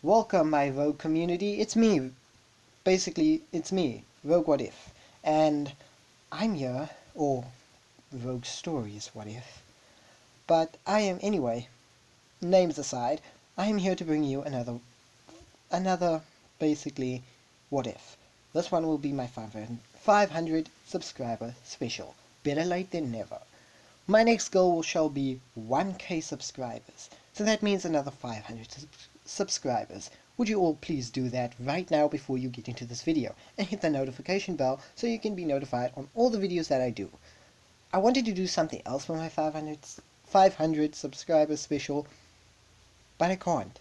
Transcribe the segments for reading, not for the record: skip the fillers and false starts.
Welcome, my Rogue community. It's me. Basically, it's me, Rogue What If. And I'm here, or Rogue Stories What If. But I am, anyway, names aside, I am here to bring you another, basically, What If. This one will be my 500 subscriber special. Better late than never. My next goal shall be 1k subscribers. So that means another 500 subscribers. Would you all please do that right now before you get into this video and hit the notification bell so you can be notified on all the videos that I do. I wanted to do something else for my 500 subscribers special, but I can't.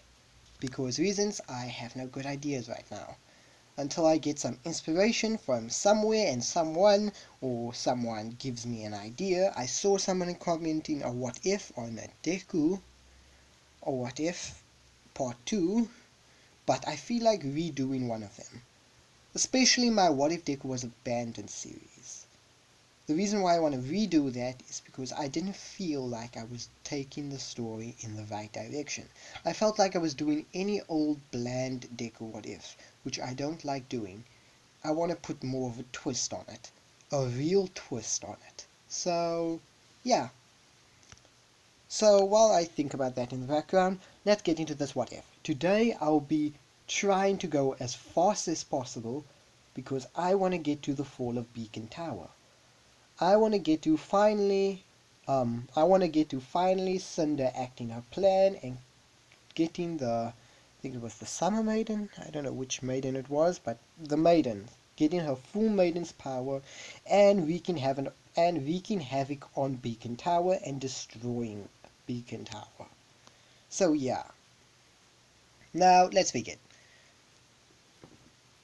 Because reasons, I have no good ideas right now. Until I get some inspiration from somewhere and someone, or someone gives me an idea. I saw someone commenting a what if on a Deku, or what if part 2, but I feel like redoing one of them. Especially my What If Deku Was Abandoned series. The reason why I want to redo that is because I didn't feel like I was taking the story in the right direction. I felt like I was doing any old bland Deku What If, which I don't like doing. I want to put more of a twist on it. A real twist on it. So, yeah. So while I think about that in the background, let's get into this what if. Today I'll be trying to go as fast as possible because I want to get to the fall of Beacon Tower. I want to get to finally Cinder acting her plan and getting I think it was the Summer Maiden. I don't know which maiden it was, but the maiden getting her full maiden's power and wreaking havoc on Beacon Tower and destroying Beacon Tower. So yeah. Now let's begin.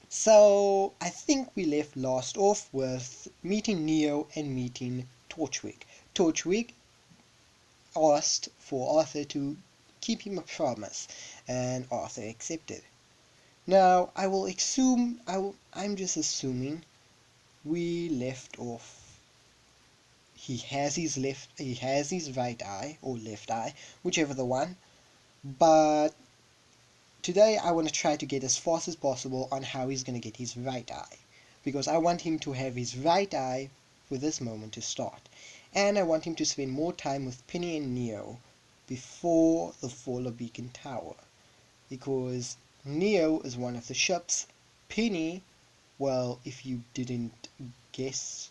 So I think we left last off with meeting Neo and meeting Torchwick. Torchwick asked for Arthur to keep him a promise, and Arthur accepted. Now I'm just assuming we left off. He has his right eye or left eye, whichever the one. But today I want to try to get as fast as possible on how he's going to get his right eye, because I want him to have his right eye for this moment to start, and I want him to spend more time with Penny and Neo before the fall of Beacon Tower, because Neo is one of the ships. Penny, well, if you didn't guess,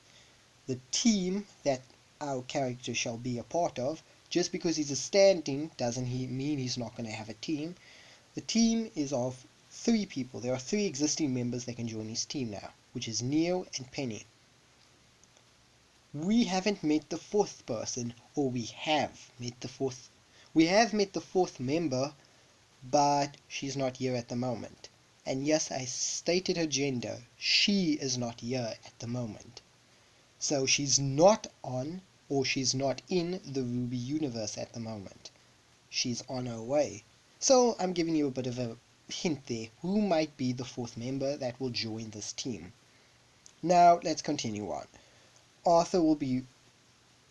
the team that our character shall be a part of. Just because he's a stand-in doesn't mean he's not going to have a team. The team is of 3 people. There are 3 existing members that can join his team now, which is Neo and Penny. We haven't met the 4th person, or we have met the 4th member, but she's not here at the moment. And yes, I stated her gender. She is not here at the moment. So she's not on, or she's not in the RWBY universe at the moment. She's on her way. So I'm giving you a bit of a hint there, who might be the 4th member that will join this team. Now let's continue on. Arthur will be,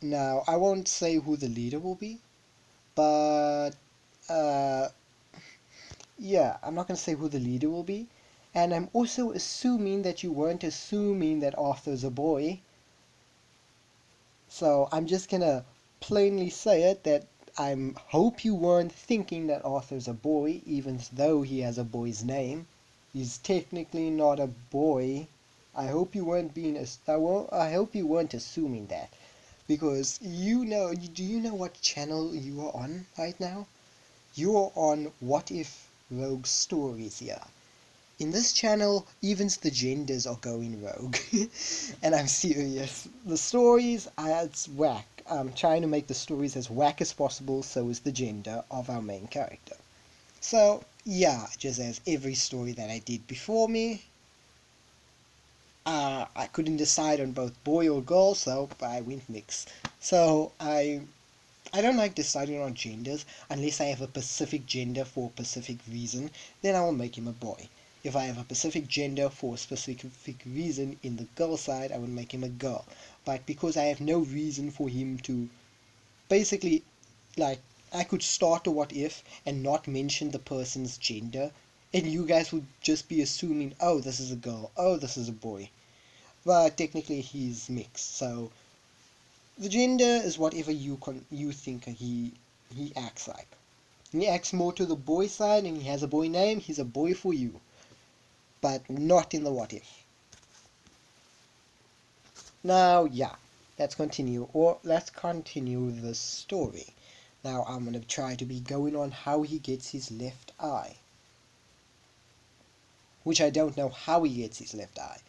now I won't say who the leader will be, but yeah, I'm not going to say who the leader will be. And I'm also assuming that you weren't assuming that Arthur's a boy. So I'm just going to plainly say it, that I hope you weren't thinking that Arthur's a boy, even though he has a boy's name. He's technically not a boy. I hope you weren't I hope you weren't assuming that, because do you know what channel you are on right now? You are on What If Rogue Stories here. In this channel, even the genders are going rogue. And I'm serious. The stories, it's whack. I'm trying to make the stories as whack as possible, so is the gender of our main character. So, yeah, just as every story that I did before me, I couldn't decide on both boy or girl, so I went mixed. So, I don't like deciding on genders unless I have a specific gender for a specific reason, then I will make him a boy. If I have a specific gender for a specific reason in the girl side, I would make him a girl. But because I have no reason for him to, basically, like, I could start a what if and not mention the person's gender and you guys would just be assuming, oh, this is a girl, oh, this is a boy. But technically he's mixed, so the gender is whatever you think he acts like. He acts more to the boy side and he has a boy name, he's a boy for you. But not in the what if. Now, yeah, let's continue the story. Now I'm gonna try to be going on how he gets his left eye. Which I don't know how he gets his left eye.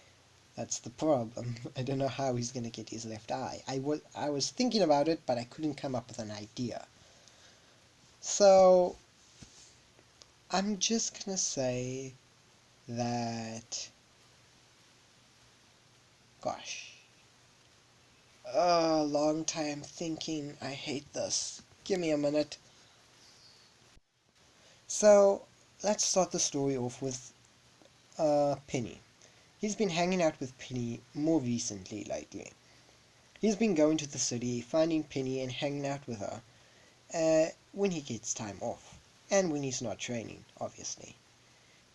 That's the problem. I don't know how he's gonna get his left eye. I was thinking about it, but I couldn't come up with an idea. So I'm just gonna say that, gosh, long time thinking. I hate this. Give me a minute. So let's start the story off with Penny. He's been hanging out with Penny more recently lately. He's been going to the city, finding Penny and hanging out with her when he gets time off, and when he's not training, obviously.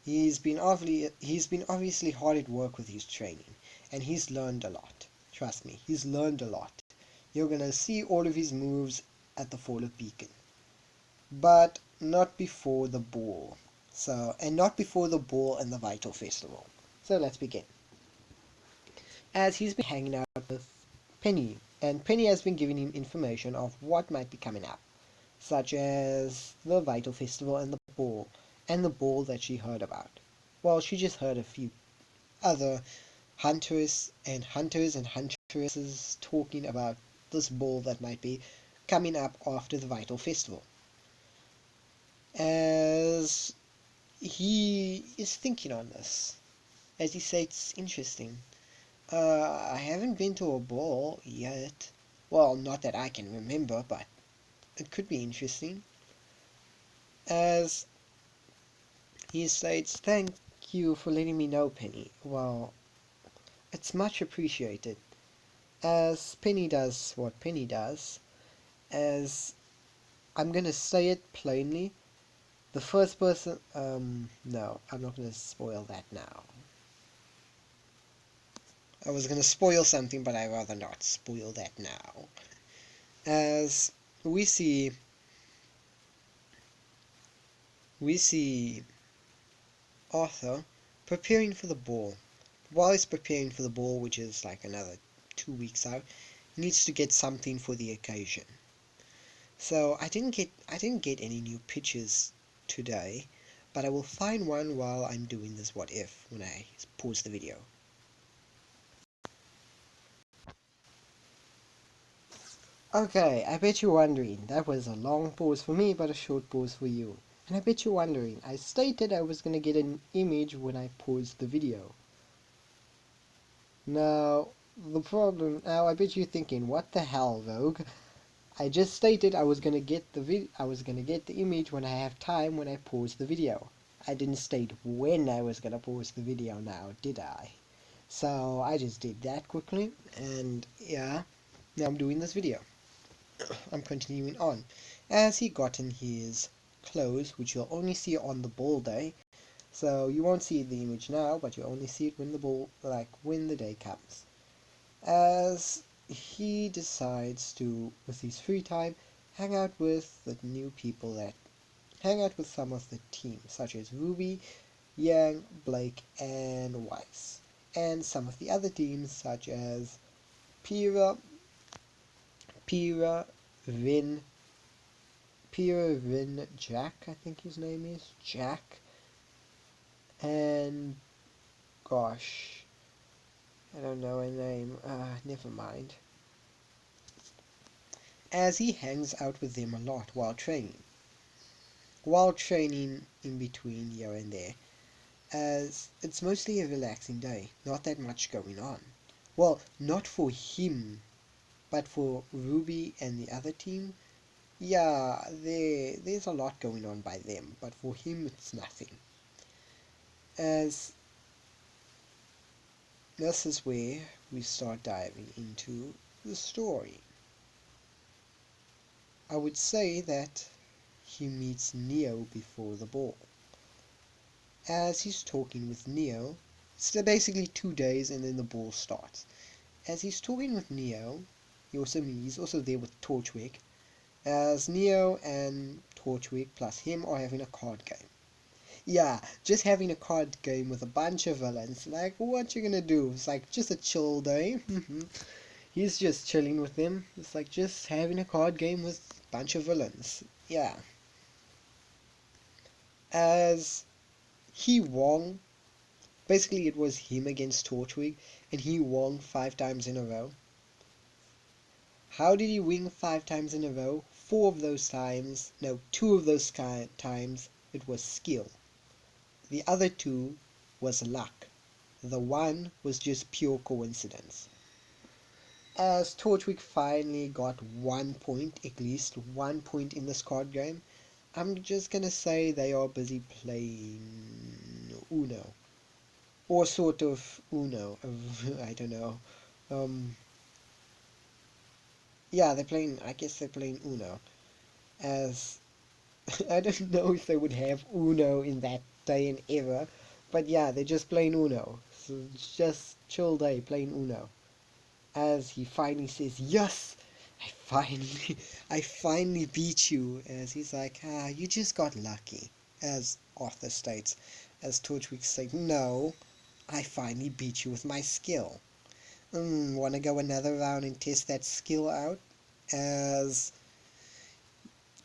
He's been obviously hard at work with his training, and he's learned a lot. Trust me, he's learned a lot. You're gonna see all of his moves at the Fall of Beacon, but not before the ball. And not before the ball and the Vital Festival. So let's begin. As he's been hanging out with Penny, and Penny has been giving him information of what might be coming up, such as the Vital Festival and the ball that she heard about. Well, she just heard a few other hunters and huntresses talking about this ball that might be coming up after the Vital Festival. As he is thinking on this, as he says, it's interesting. I haven't been to a ball yet. Well, not that I can remember, but it could be interesting. As he states, thank you for letting me know, Penny. Well, it's much appreciated. As Penny does what Penny does, as I'm gonna say it plainly, the first person, no, I'm not gonna spoil that now. I was gonna spoil something, but I'd rather not spoil that now. As we see Arthur preparing for the ball. While he's preparing for the ball, which is like another 2 weeks out, he needs to get something for the occasion. So I didn't get any new pictures today, but I will find one while I'm doing this what if when I pause the video. Okay, I bet you're wondering, that was a long pause for me, but a short pause for you. And I bet you're wondering, I stated I was gonna get an image when I paused the video. Now, I bet you're thinking, what the hell, Rogue? I just stated I was gonna get the image when I have time when I pause the video. I didn't state when I was gonna pause the video now, did I? So I just did that quickly, and yeah, now I'm doing this video. I'm continuing on. As he got in his clothes, which you'll only see on the ball day, so you won't see the image now, but you'll only see it when when the day comes. As he decides to, with his free time, hang out with some of the team, such as Ruby, Yang, Blake, and Weiss, and some of the other teams, such as Pira, Pira, Vin, Jack, I think his name is, Jack, and gosh, I don't know her name, never mind. As he hangs out with them a lot while training in between here and there, as it's mostly a relaxing day, not that much going on. Well, not for him, but for Ruby and the other team, yeah, there's a lot going on by them, but for him it's nothing. As this is where we start diving into the story. I would say that he meets Neo before the ball. as he's talking with Neo. It's basically 2 days and then the ball starts. As he's talking with Neo, he's also there with Torchwick, as Neo and Torchwick plus him are having a card game. Yeah, just having a card game with a bunch of villains. Like, what you gonna do? It's like just a chill day. He's just chilling with them. It's like just having a card game with a bunch of villains. Yeah. As he won, basically it was him against Torchwick, and he won 5 times in a row. How did he win 5 times in a row? Four of those times, no, two of those times, it was skill. The other two was luck. The one was just pure coincidence. As Torchwick finally got 1 point, at least 1 point in this card game, I'm just gonna say they are busy playing Uno. Or sort of Uno. I don't know. Um, yeah, I guess they're playing Uno. As I don't know if they would have Uno in that day and era, but yeah, they're just playing Uno. So it's just chill day playing Uno. As he finally says, "Yes, I finally, I finally beat you." As he's like, you just got lucky." As Arthur states, as Torchwick says, "No, I finally beat you with my skill. Wanna go another round and test that skill out?" As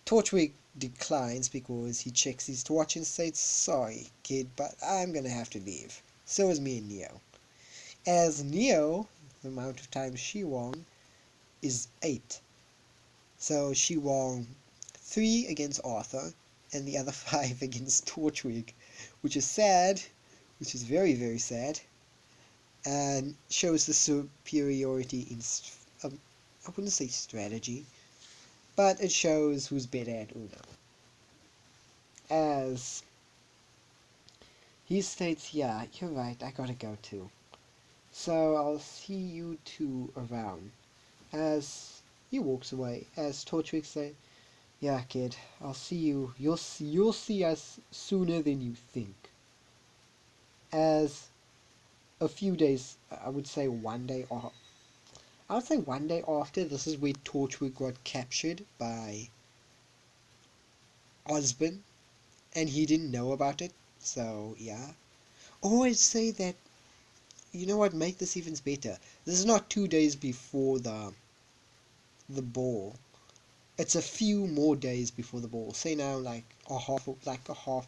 Torchwick declines because he checks his watch and says, "Sorry, kid, but I'm gonna have to leave." So is me and Neo. As Neo, the amount of times she won is 8. So she won 3 against Arthur and the other 5 against Torchwick, which is sad, which is very, very sad, and shows the superiority in, I wouldn't say strategy, but it shows who's better at Uno. As he states, "Yeah, you're right, I gotta go too. So I'll see you two around." As he walks away, as Torchwick says, "Yeah, kid, I'll see you. You'll see us sooner than you think." As a few days, I would say one day, or I would say one day after, this is where Torchwick got captured by Osborn, and he didn't know about it. So yeah. Or I'd say that, you know what, make this even better. This is not 2 days before the ball. It's a few more days before the ball. Say now, like a half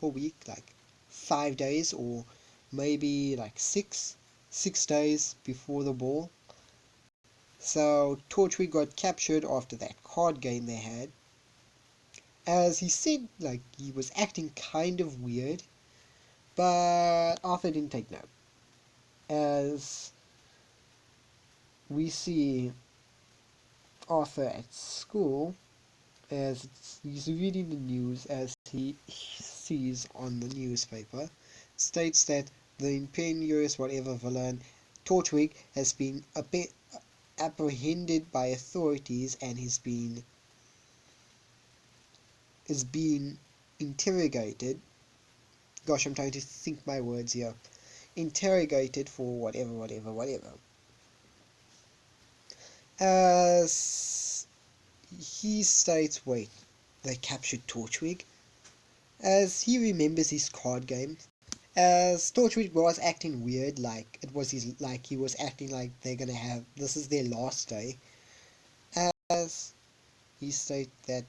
a week, like 5 days, or maybe like six days before the ball. So Torchwick got captured after that card game they had. As he said, like he was acting kind of weird, but Arthur didn't take note. As we see Arthur at school, as he's reading the news, as he sees on the newspaper, states that the imperious whatever villain Torchwick has been apprehended by authorities and is being interrogated. Gosh, I'm trying to think my words here. Interrogated for whatever. As he states, wait, they captured Torchwick? As he remembers his card game, as Torchwick was acting weird, like he was acting like they're gonna have, this is their last day. As he states that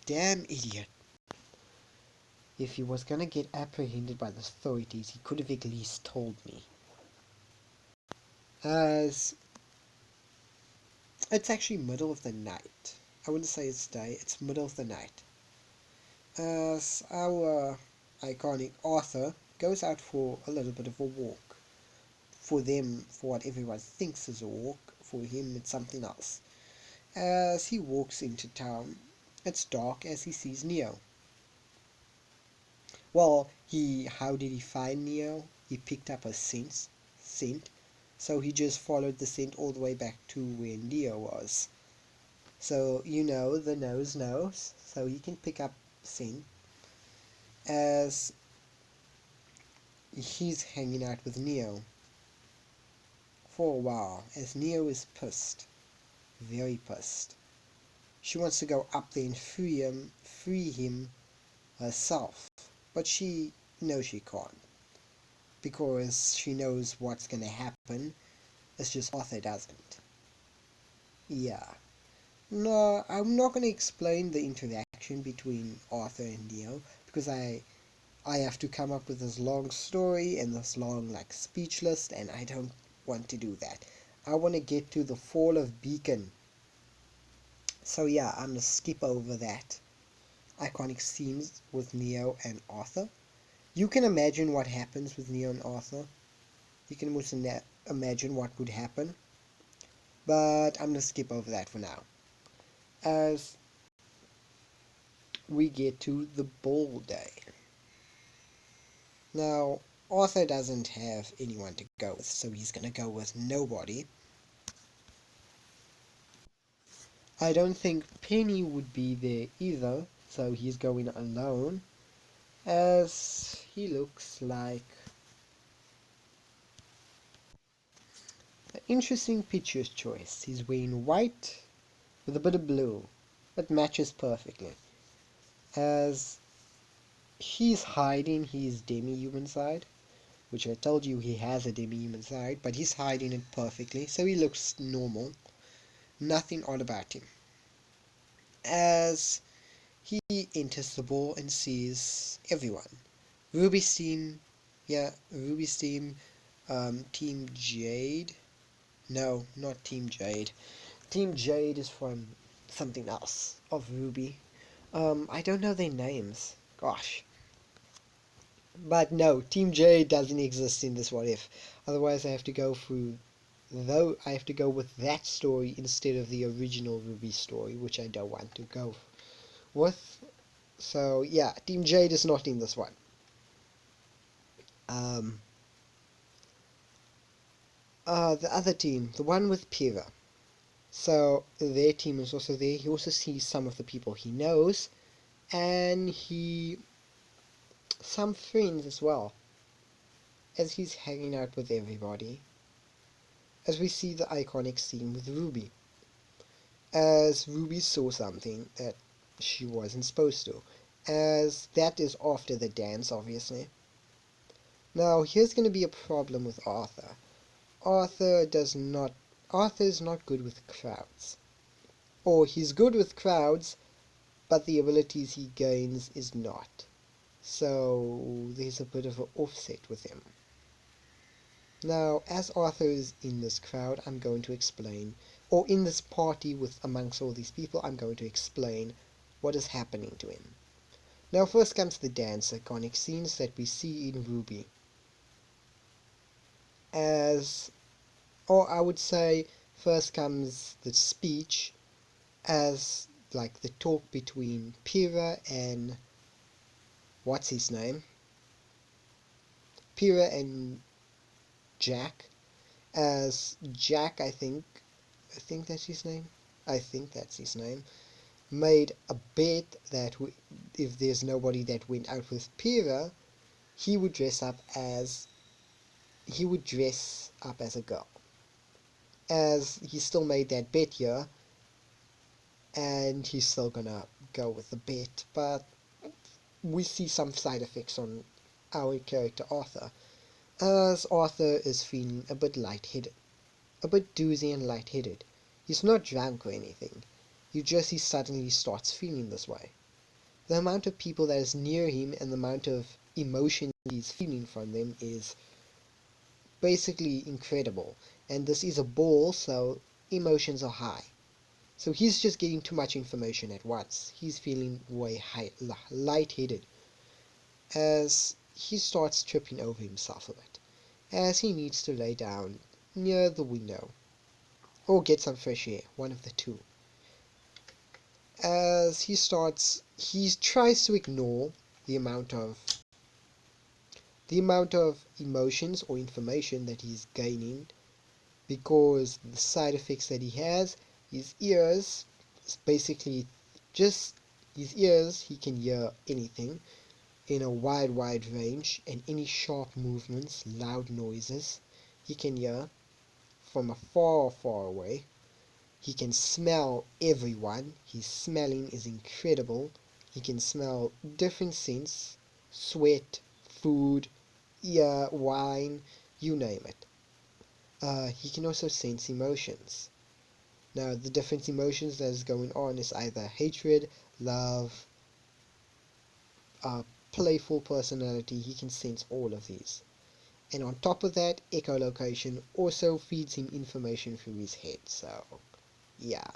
damn idiot, if he was gonna get apprehended by the authorities, he could have at least told me. As it's actually middle of the night. I wouldn't say it's day, it's middle of the night. As our iconic Arthur goes out for a little bit of a walk. For them, for what everyone thinks is a walk, for him it's something else. As he walks into town, it's dark as he sees Neo. Well, how did he find Neo? He picked up a scent, so he just followed the scent all the way back to where Neo was. So, the nose knows, so he can pick up scent. As he's hanging out with Neo for a while, as Neo is pissed, very pissed. She wants to go up there and free him herself, but she knows she can't, because she knows what's gonna happen. It's just Arthur doesn't. Yeah. No, I'm not gonna explain the interaction between Arthur and Neo, because I have to come up with this long story and this long speech list, and I don't want to do that. I want to get to the fall of Beacon. So yeah, I'm gonna skip over that iconic scenes with Neo and Arthur. You can imagine what happens with Neo and Arthur. You can also imagine what would happen, but I'm gonna skip over that for now. As we get to the ball day. Now, Arthur doesn't have anyone to go with, so he's gonna go with nobody. I don't think Penny would be there either, so he's going alone, as he looks like an interesting picture choice. He's wearing white with a bit of blue. It matches perfectly, as he's hiding his demi-human side, which I told you he has a demi-human side, but he's hiding it perfectly, so he looks normal. Nothing odd about him. As he enters the ball and sees everyone. Ruby's team, yeah, Ruby's team, Team Jade. No, not Team Jade. Team Jade is from something else of Ruby. I don't know their names. Gosh. But no, Team Jade doesn't exist in this What If. Otherwise, I have to go through. Though I have to go with that story instead of the original Ruby story, which I don't want to go with. So yeah, Team Jade is not in this one. Um, the other team, the one with Pira. So their team is also there. He also sees some of the people he knows, and some friends as well, as he's hanging out with everybody. As we see the iconic scene with Ruby, as Ruby saw something that she wasn't supposed to, as that is after the dance, obviously. Now here's going to be a problem with Arthur. Arthur is not good with crowds. Or he's good with crowds, but the abilities he gains is not. So there's a bit of an offset with him. Now, as Arthur is in this crowd, I'm going to explain, or in this party with amongst all these people, I'm going to explain what is happening to him. Now first comes the dance iconic scenes that we see in Ruby. Or I would say, first comes the speech, as the talk between Pira and what's his name? Pira and Jack, as Jack, I think that's his name. I think that's his name. Made a bet that if there's nobody that went out with Pira, he would dress up as a girl. As he still made that bet here, and he's still gonna go with the bet, but we see some side effects on our character Arthur, as Arthur is feeling a bit lightheaded, a bit doozy and lightheaded. He's not drunk or anything, he suddenly starts feeling this way. The amount of people that is near him and the amount of emotion he's feeling from them is basically incredible, and this is a ball, so emotions are high. So he's just getting too much information at once. He's feeling way lightheaded, as he starts tripping over himself a bit, as he needs to lay down near the window, or get some fresh air, one of the two. As he tries to ignore the amount of emotions or information that he's gaining, because the side effects that he has, his ears, basically just his ears, he can hear anything, in a wide range, and any sharp movements, loud noises, he can hear from a far away. He can smell everyone. His smelling is incredible. He can smell different scents, sweat, food, ear, wine, you name it. He can also sense emotions. Now, the different emotions that is going on is either hatred, love, playful personality. He can sense all of these. And on top of that, echolocation also feeds him information through his head. So, yeah.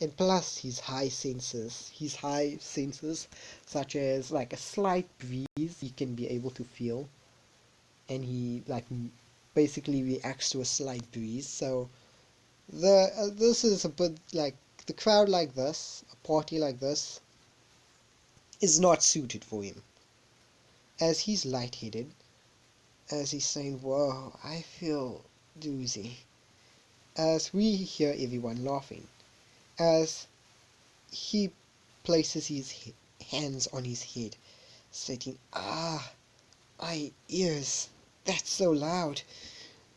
And plus his high senses, such as like a slight breeze, he can be able to feel, and he like basically reacts to a slight breeze. So this is a bit like the crowd like this, a party like this, is not suited for him, as he's lightheaded, as he's saying, "Whoa, I feel doozy." As we hear everyone laughing, as he places his hands on his head, stating, "Ah, my ears, that's so loud,"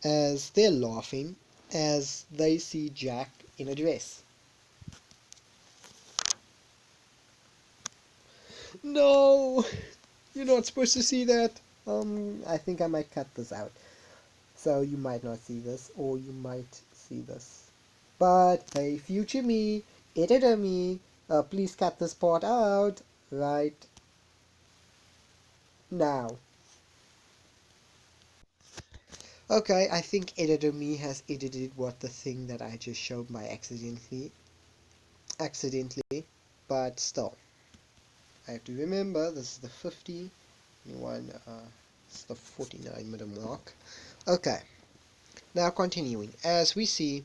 as they're laughing as they see Jack in a dress. No! You're not supposed to see that! I think I might cut this out. So you might not see this, or you might see this. But hey, future me, editor me, please cut this part out right now. Okay, I think editor me has edited what the thing that I just showed by accidentally, but still. I have to remember this is the 51, it's the 49-minute mark. Okay, now continuing. As we see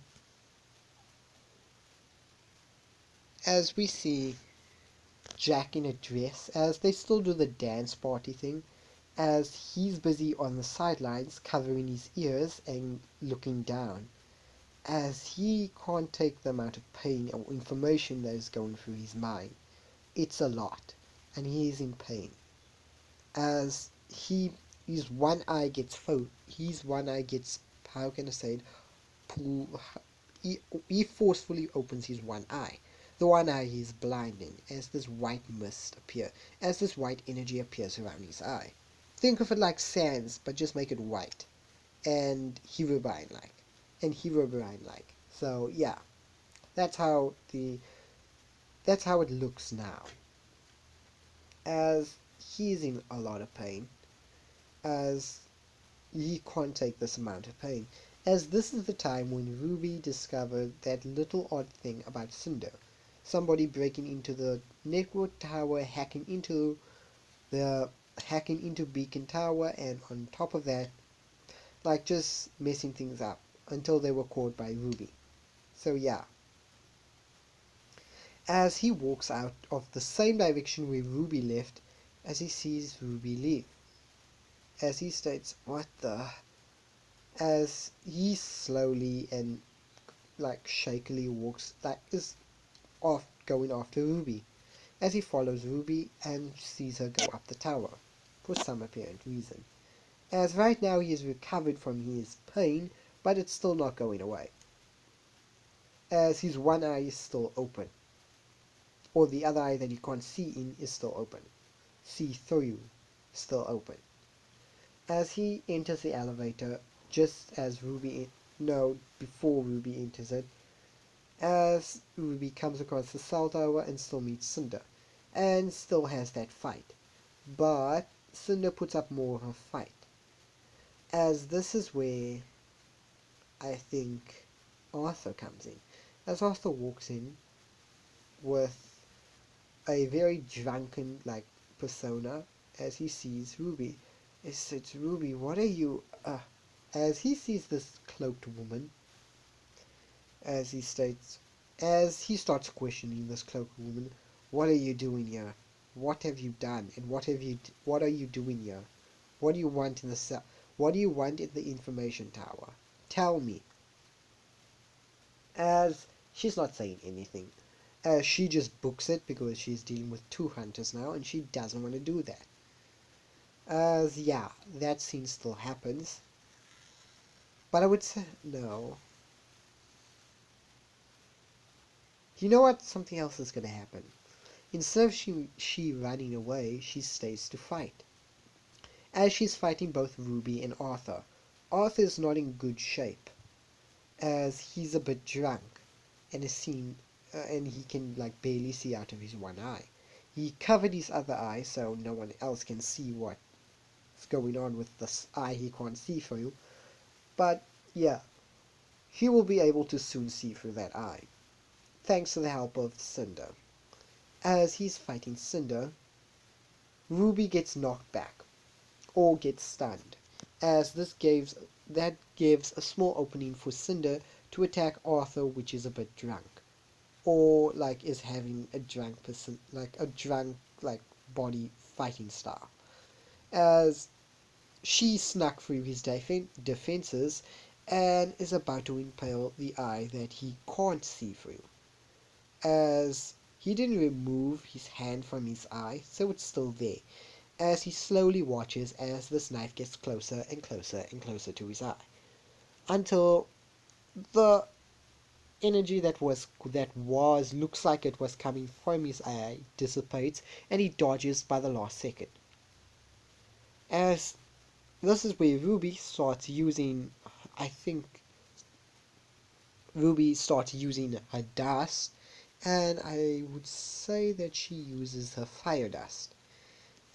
Jack in a dress, as they still do the dance party thing, as he's busy on the sidelines covering his ears and looking down, as he can't take the amount of pain or information that is going through his mind. It's a lot, and he is in pain. As his one eye gets how can I say it, pull, he forcefully opens his one eye. The one eye is blinding as this white energy appears around his eye. Think of it like sands, but just make it white and Herobrine like. So yeah, that's how the that's how it looks now. As he's in a lot of pain, as he can't take this amount of pain. As this is the time when Ruby discovered that little odd thing about Cinder. Somebody breaking into the network tower, hacking into Beacon Tower, and on top of that, like just messing things up until they were caught by Ruby. So yeah. As he walks out of the same direction where Ruby left, as he sees Ruby leave. As he states, "What the?" As he slowly and like shakily walks like is off going after Ruby, as he follows Ruby and sees her go up the tower for some apparent reason. As right now he is recovered from his pain, but it's still not going away. As his one eye is still open, or the other eye that he can't see in is still open. See through, still open. As he enters the elevator, just as no, before Ruby enters it, as Ruby comes across the cell tower and still meets Cinder, and still has that fight. But Cinder puts up more of a fight. As this is where I think Arthur comes in. As Arthur walks in with a very drunken like persona, as he sees Ruby. He says, "Ruby, what are you as he sees this cloaked woman, as he states, as he starts questioning this cloaked woman, "What are you doing here? What have you done? And what are you doing here? What do you want in the cell? What do you want in the information tower? Tell me." As she's not saying anything, as she just books it because she's dealing with two hunters now, and she doesn't want to do that. As yeah, that scene still happens. But I would say no. You know what? Something else is gonna happen. Instead of she running away, she stays to fight. As she's fighting both Ruby and Arthur. Arthur is not in good shape, as he's a bit drunk, and is seen, and he can like barely see out of his one eye. He covered his other eye so no one else can see what's going on with this eye he can't see through. But yeah, he will be able to soon see through that eye, thanks to the help of Cinder. As he's fighting Cinder, Ruby gets knocked back, or gets stunned, as that gives a small opening for Cinder to attack Arthur, which is a bit drunk, or like is having a drunk person, like a drunk like body fighting style. As she snuck through his defenses and is about to impale the eye that he can't see through. As he didn't remove his hand from his eye, so it's still there, as he slowly watches as this knife gets closer and closer and closer to his eye, until the energy that was looks like it was coming from his eye dissipates, and he dodges by the last second. As this is where Ruby starts using, I think Ruby starts using her dust, and I would say that she uses her fire dust,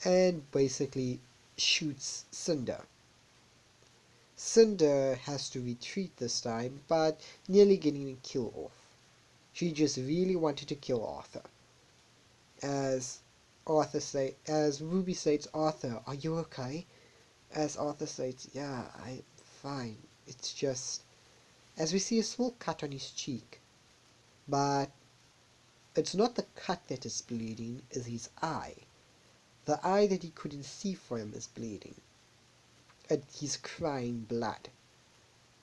and basically shoots Cinder. Cinder has to retreat this time, but nearly getting a kill off. She just really wanted to kill Arthur. As Ruby states, "Arthur, are you okay?" As Arthur states, "Yeah, I'm fine. It's just..." As we see a small cut on his cheek, but it's not the cut that is bleeding, it's his eye. The eye that he couldn't see from is bleeding. And he's crying blood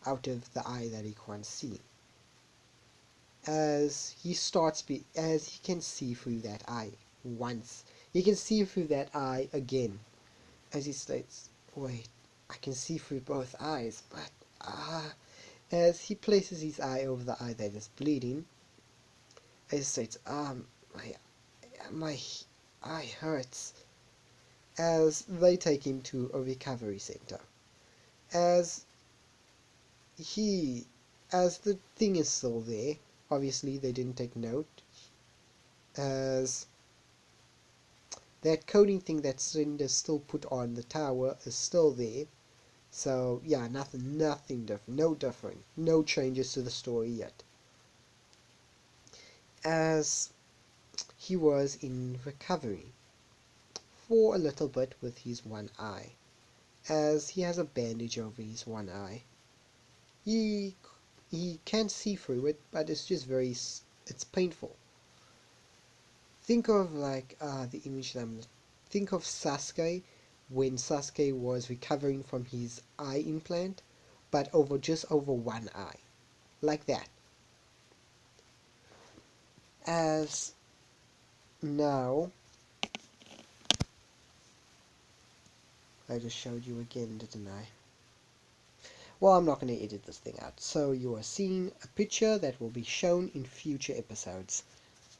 out of the eye that he can't see. As he can see through that eye once, he can see through that eye again. As he states, "Wait, I can see through both eyes, but as he places his eye over the eye that is bleeding, as he states, my eye hurts." As they take him to a recovery center. As he, as the thing is still there, obviously they didn't take note, as that coding thing that Cinder still put on the tower is still there. So yeah, nothing different, no different, no changes to the story yet. As he was in recovery for a little bit with his one eye, as he has a bandage over his one eye. He he can see through it, but it's just it's painful. Think of like the image that think of Sasuke when Sasuke was recovering from his eye implant, but just over one eye, like that. As now, I just showed you again, didn't I? Well, I'm not going to edit this thing out, so you are seeing a picture that will be shown in future episodes.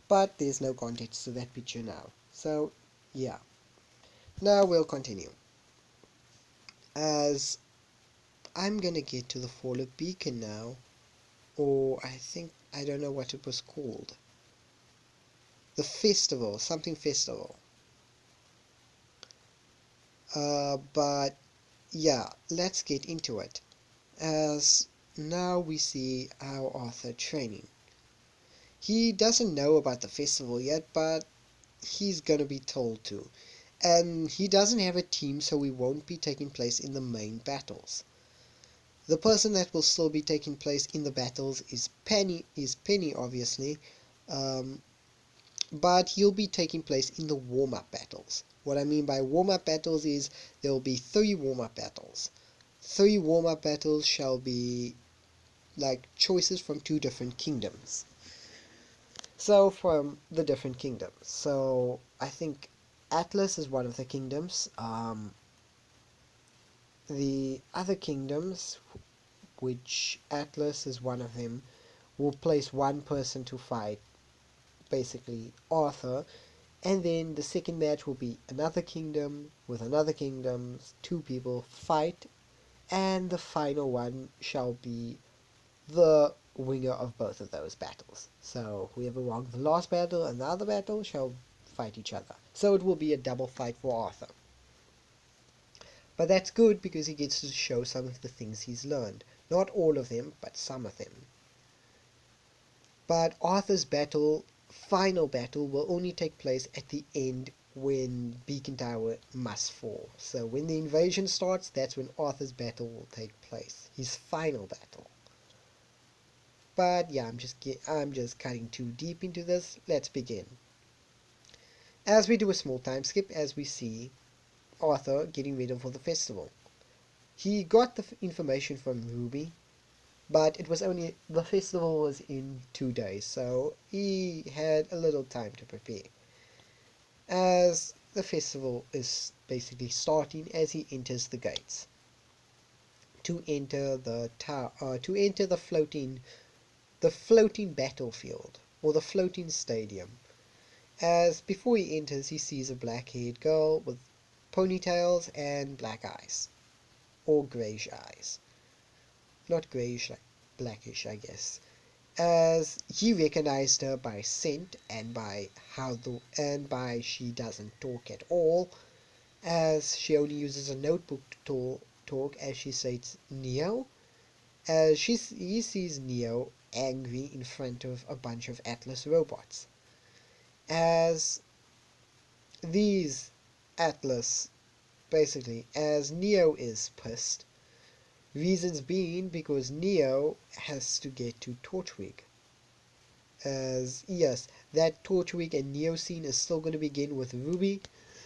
But there's no context to that picture now. So, yeah. Now we'll continue. As I'm gonna get to the Fallen Beacon now, or I don't know what it was called. The festival, something festival. But yeah, let's get into it. As now we see our Arthur training. He doesn't know about the festival yet, but he's gonna be told to. And he doesn't have a team, so he won't be taking place in the main battles. The person that will still be taking place in the battles is Penny, obviously, but he'll be taking place in the warm-up battles. What I mean by warm-up battles is there will be 3 warm-up battles. 3 warm-up battles shall be like choices from 2 different kingdoms. So from the different kingdoms. So I think Atlas is one of the kingdoms. the other kingdoms, which Atlas is one of them, will place one person to fight, basically Arthur, and then the second match will be another kingdom with another kingdom, two people fight, and the final one shall be the winner of both of those battles. So whoever won the last battle and the other battle shall fight each other. So it will be a double fight for Arthur. But that's good because he gets to show some of the things he's learned. Not all of them, but some of them. But Arthur's final battle, will only take place at the end when Beacon Tower must fall. So when the invasion starts, that's when Arthur's battle will take place. His final battle. But yeah, I'm just cutting too deep into this. Let's begin. As we do a small time skip, as we see Arthur getting ready for the festival. He got the information from Ruby, but the festival was in 2 days, so he had a little time to prepare. As the festival is basically starting, as he enters the gates to enter the floating battlefield or the floating stadium. As before he enters, he sees a black-haired girl with ponytails and black eyes, or greyish eyes. Not greyish, like blackish, I guess. As he recognized her by scent and by she doesn't talk at all, as she only uses a notebook to talk, as she states Neo, as he sees Neo angry in front of a bunch of Atlas robots. As these Atlas, basically, as Neo is pissed, reasons being because Neo has to get to Torchwick. As yes, that Torchwick and Neo scene is still going to begin with Ruby,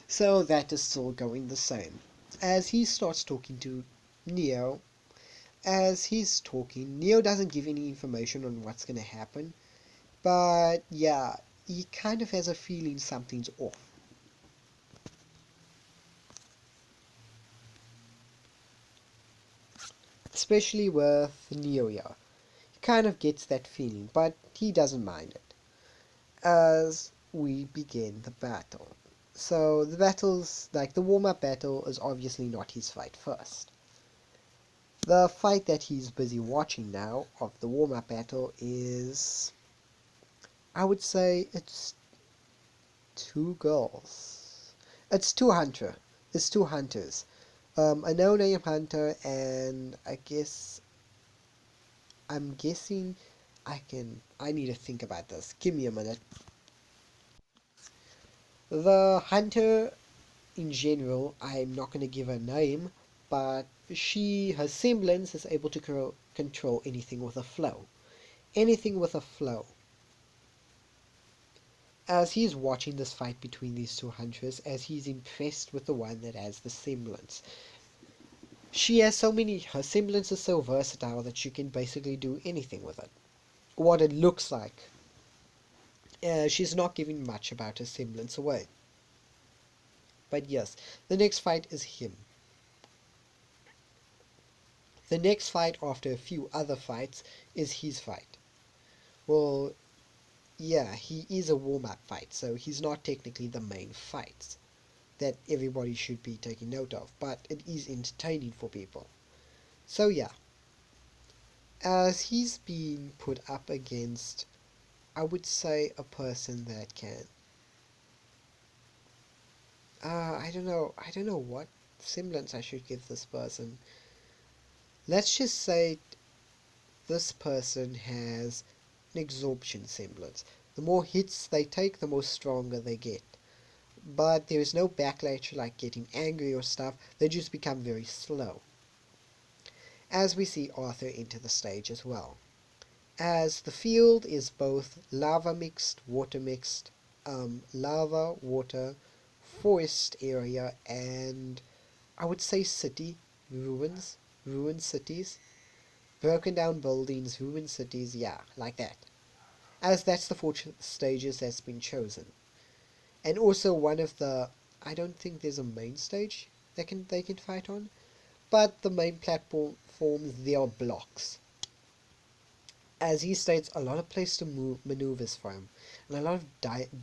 so that is still going the same. As he starts talking to Neo, as he's talking, Neo doesn't give any information on what's going to happen, but yeah, he kind of has a feeling something's off. Especially with Neo here. He kind of gets that feeling, but he doesn't mind it. As we begin the battle. So the battle's like the warm-up battle is obviously not his fight first. The fight that he's busy watching now of the warm-up battle is, I would say it's two girls. It's two hunter. It's two hunters. A no-name hunter and I'm guessing I need to think about this. Give me a minute. The hunter in general, I'm not going to give her name, but her semblance is able to control anything with a flow. Anything with a flow. As he's watching this fight between these two hunters, as he's impressed with the one that has the semblance. Her semblance is so versatile that she can basically do anything with it. What it looks like. She's not giving much about her semblance away. But yes, the next fight is him. The next fight after a few other fights is his fight. Well, yeah, he is a warm-up fight, so he's not technically the main fight that everybody should be taking note of, but it is entertaining for people. So yeah, as he's being put up against, I would say, a person that can... I don't know what semblance I should give this person. Let's just say this person has an absorption semblance. The more hits they take, the more stronger they get. But there is no backlash like getting angry or stuff, they just become very slow. As we see Arthur enter the stage as well. As the field is both lava mixed, water mixed, lava, water, forest area, and I would say city, ruined cities, broken down buildings, ruined cities, yeah, like that. As that's the four stages that's been chosen. And also one of the, I don't think there's a main stage they can fight on, but the main platforms there are blocks. As he states, a lot of place to move maneuvers from, and a lot of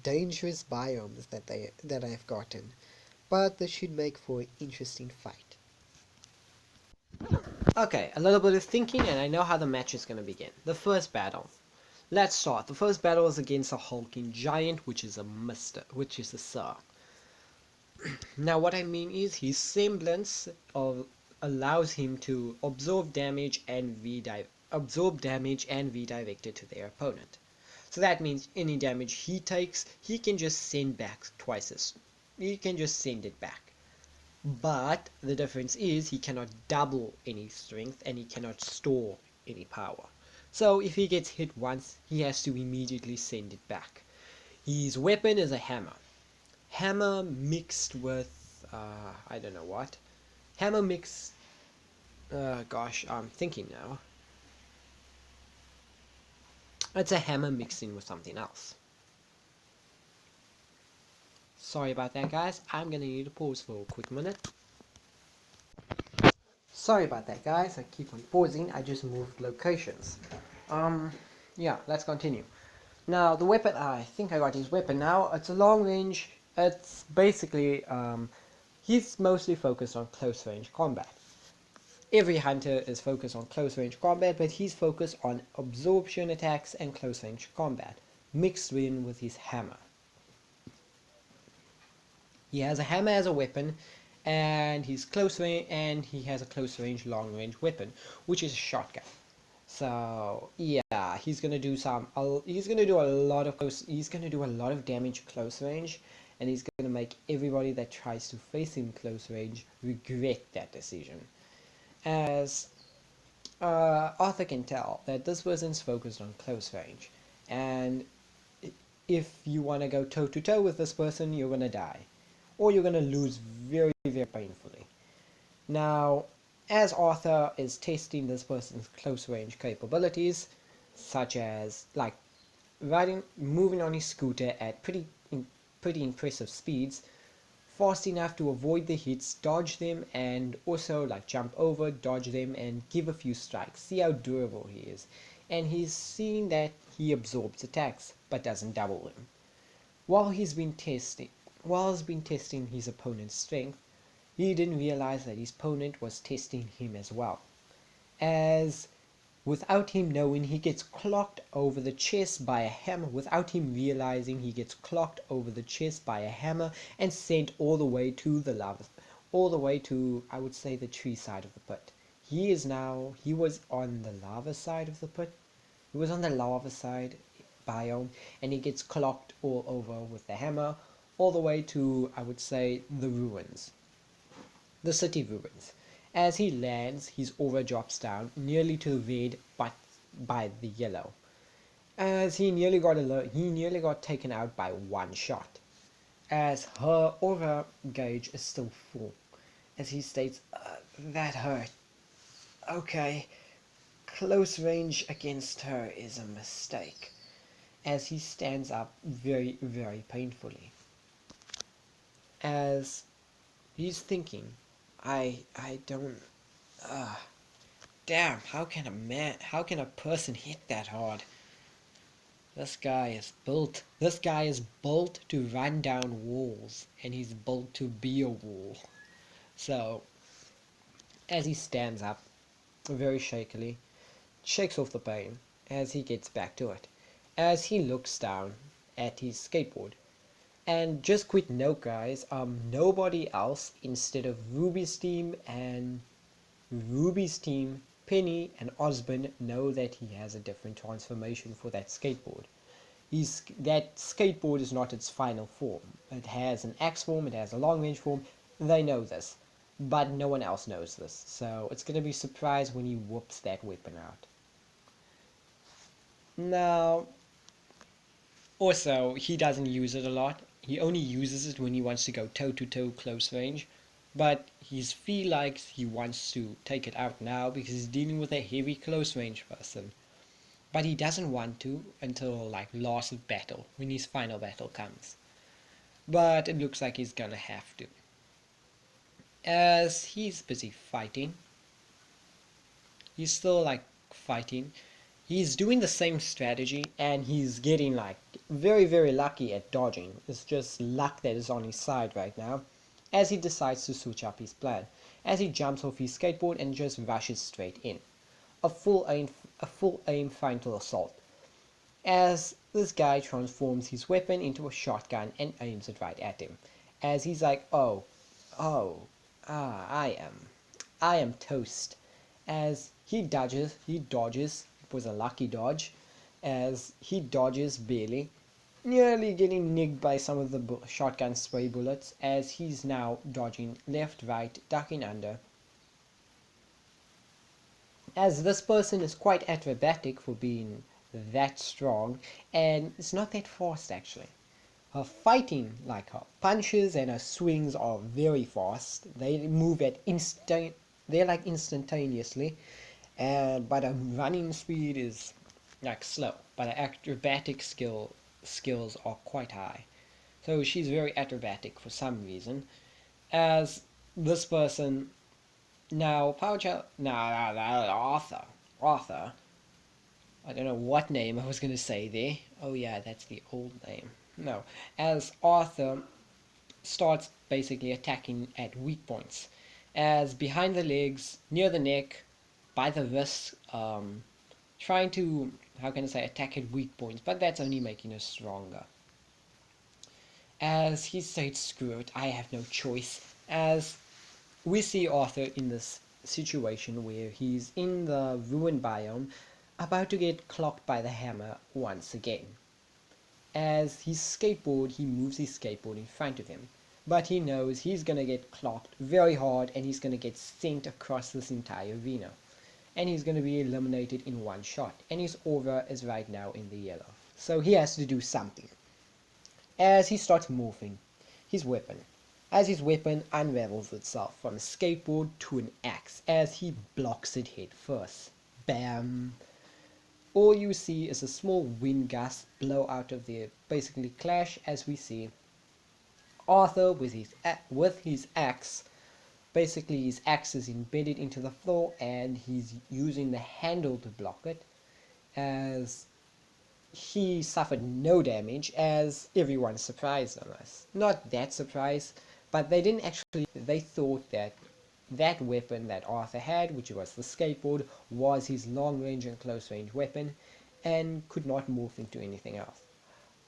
dangerous biomes that I have gotten. But this should make for an interesting fight. Okay, a little bit of thinking, and I know how the match is going to begin. The first battle. Let's start. The first battle is against a hulking giant, which is which is a sir. Now, what I mean is his semblance of allows him to absorb damage and redirect it to their opponent. So that means any damage he takes, he can just send back twice as he can just send it back. But the difference is he cannot double any strength and he cannot store any power. So if he gets hit once, he has to immediately send it back. His weapon is a hammer. Hammer mixed with I don't know what. Hammer mixed. Gosh, I'm thinking now. It's a hammer mixed in with something else. Sorry about that, guys. I'm gonna need to pause for a quick minute. Sorry about that, guys. I keep on pausing. I just moved locations. Um, yeah, let's continue. Now, the weapon, I think I got his weapon now. It's a long range. It's basically, he's mostly focused on close range combat. Every hunter is focused on close range combat, but he's focused on absorption attacks and close range combat, mixed in with his hammer. He has a hammer as a weapon, and he's close range, and he has a close range, long range weapon, which is a shotgun. So yeah, he's gonna do a lot of he's gonna do a lot of damage close range, and he's gonna make everybody that tries to face him close range regret that decision. As Arthur can tell that this person's focused on close range, and if you want to go toe to toe with this person, you're gonna die, or you're gonna lose very, very painfully. Now, as Arthur is testing this person's close range capabilities, such as like moving on his scooter at pretty impressive speeds, fast enough to avoid the hits, dodge them, and also like jump over, dodge them, and give a few strikes. See how durable he is. And he's seen that he absorbs attacks, but doesn't double them. While he's been testing his opponent's strength, he didn't realize that his opponent was testing him as well. As without him knowing, he gets clocked over the chest by a hammer. Without him realizing, he gets clocked over the chest by a hammer and sent all the way to the lava, all the way to, I would say, the tree side of the pit. He was on the lava side of the pit. He was on the lava side biome, and he gets clocked all over with the hammer, all the way to, I would say, the ruins, the city ruins. As he lands, his aura drops down nearly to the red, but by the yellow. As he nearly got taken out by one shot. As her aura gauge is still full. As he states, that hurt. Okay, close range against her is a mistake. As he stands up very, very painfully. As he's thinking, I don't, damn, how can a person hit that hard? This guy is built to run down walls, and he's built to be a wall. So, as he stands up, very shakily, shakes off the pain as he gets back to it. As he looks down at his skateboard. And just quick note, guys, nobody else instead of Ruby's team, Penny and Osborne know that he has a different transformation for that skateboard. That skateboard is not its final form. It has an axe form, it has a long range form. They know this, but no one else knows this. So it's gonna be a surprise when he whoops that weapon out. Now, also, he doesn't use it a lot. He only uses it when he wants to go toe to toe close range. But he feel like he wants to take it out now because he's dealing with a heavy close range person. But he doesn't want to until like last battle, when his final battle comes. But it looks like he's gonna have to. As he's busy fighting, he's still like fighting. He's doing the same strategy and he's getting like very, very lucky at dodging. It's just luck that is on his side right now. As he decides to switch up his plan. As he jumps off his skateboard and just rushes straight in. A full aim frontal assault. As this guy transforms his weapon into a shotgun and aims it right at him. As he's like, oh, oh, I am toast. As he dodges, it was a lucky dodge, as he dodges barely, nearly getting nicked by some of the shotgun spray bullets, as he's now dodging left, right, ducking under. As this person is quite acrobatic for being that strong, and it's not that fast actually. Her fighting, like her punches and her swings, are very fast. They move at they're like instantaneously, and but her running speed is like slow. But her acrobatic skills are quite high. So she's very acrobatic for some reason. As this person now, Arthur. I don't know what name I was gonna say there. Oh yeah, that's the old name. No, as Arthur starts basically attacking at weak points, as behind the legs, near the neck, by the wrists, trying to, how can I say, attack at weak points, but that's only making us stronger. As he said, screw it, I have no choice. As we see Arthur in this situation where he's in the ruined biome, about to get clocked by the hammer once again. As he moves his skateboard in front of him, but he knows he's gonna get clocked very hard and he's gonna get sent across this entire arena. And he's gonna be eliminated in one shot, and his aura is right now in the yellow. So he has to do something. As he starts morphing his weapon, as his weapon unravels itself from a skateboard to an axe, as he blocks it head first. Bam! All you see is a small wind gust blow out of the basically clash, as we see Arthur with his axe. Basically his axe is embedded into the floor and he's using the handle to block it, as he suffered no damage, as everyone's surprised on us. Not that surprised, but they didn't actually, they thought that that weapon that Arthur had, which was the skateboard, was his long range and close range weapon and could not morph into anything else.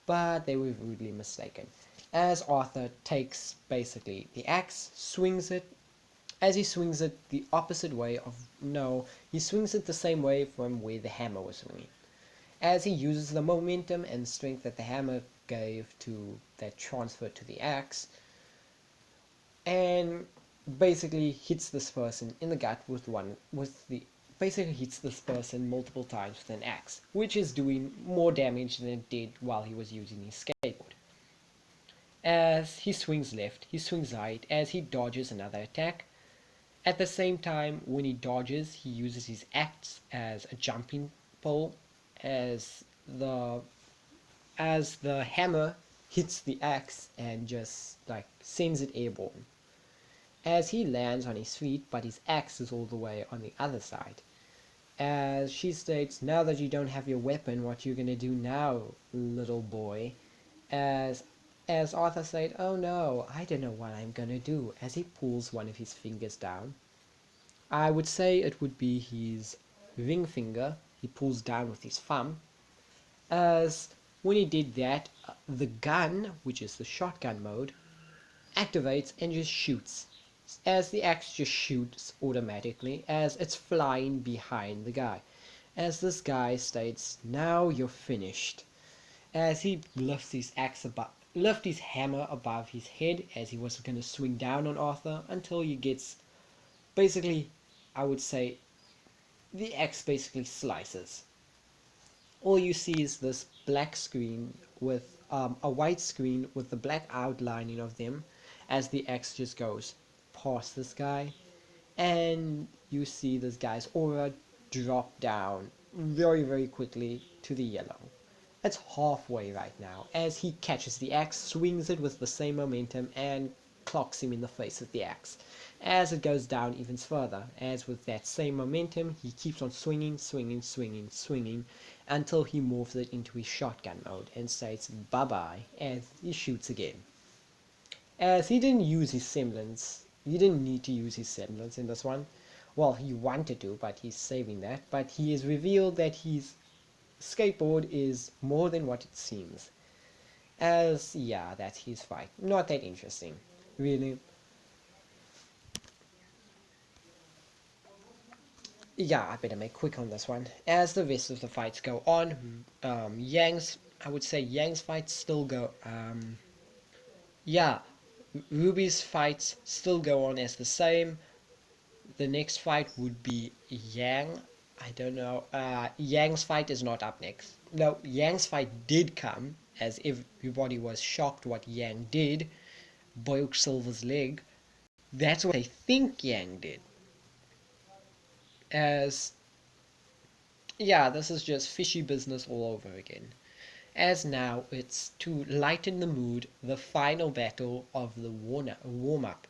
But they were rudely mistaken. As Arthur takes basically the axe, swings it, as he swings it the opposite way of, no, he swings it the same way from where the hammer was swinging. As he uses the momentum and strength that the hammer gave to that transfer to the axe, and basically hits this person in the gut basically hits this person multiple times with an axe, which is doing more damage than it did while he was using his skateboard. As he swings left, he swings right, as he dodges another attack. At the same time, when he dodges, he uses his axe as a jumping pole, as the hammer hits the axe and just like sends it airborne. As he lands on his feet, but his axe is all the way on the other side. As she states, now that you don't have your weapon, what you gonna do now, little boy? As Arthur said, oh no, I don't know what I'm gonna do, as he pulls one of his fingers down. I would say it would be his ring finger, he pulls down with his thumb. As when he did that, the gun, which is the shotgun mode, activates and just shoots. As the axe just shoots automatically as it's flying behind the guy. As this guy states, now you're finished. As he lifts his hammer above his head as he was going to swing down on Arthur until he gets, basically, I would say, the axe basically slices. All you see is this black screen with a white screen with the black outlining of them as the axe just goes past this guy, and you see this guy's aura drop down very, very quickly to the yellow. It's halfway right now as he catches the axe, swings it with the same momentum, and clocks him in the face with the axe. as it goes down even further, as with that same momentum, he keeps on swinging, swinging, swinging, swinging, until he morphs it into his shotgun mode and states bye-bye as he shoots again. As he didn't use his semblance, he didn't need to use his semblance in this one. Well, he wanted to, but he's saving that. But he has revealed that his skateboard is more than what it seems. As, yeah, that's his fight. Not that interesting, really. Yeah, I better make quick on this one. As the rest of the fights go on, I would say Yang's fights still go, yeah, Ruby's fights still go on as the same. The next fight would be Yang. I don't know. Yang's fight is not up next. No, Yang's fight did come, as everybody was shocked what Yang did. Broke Silver's leg. That's what I think Yang did. As, yeah, this is just fishy business all over again. As now it's to lighten the mood, the final battle of the warm-up.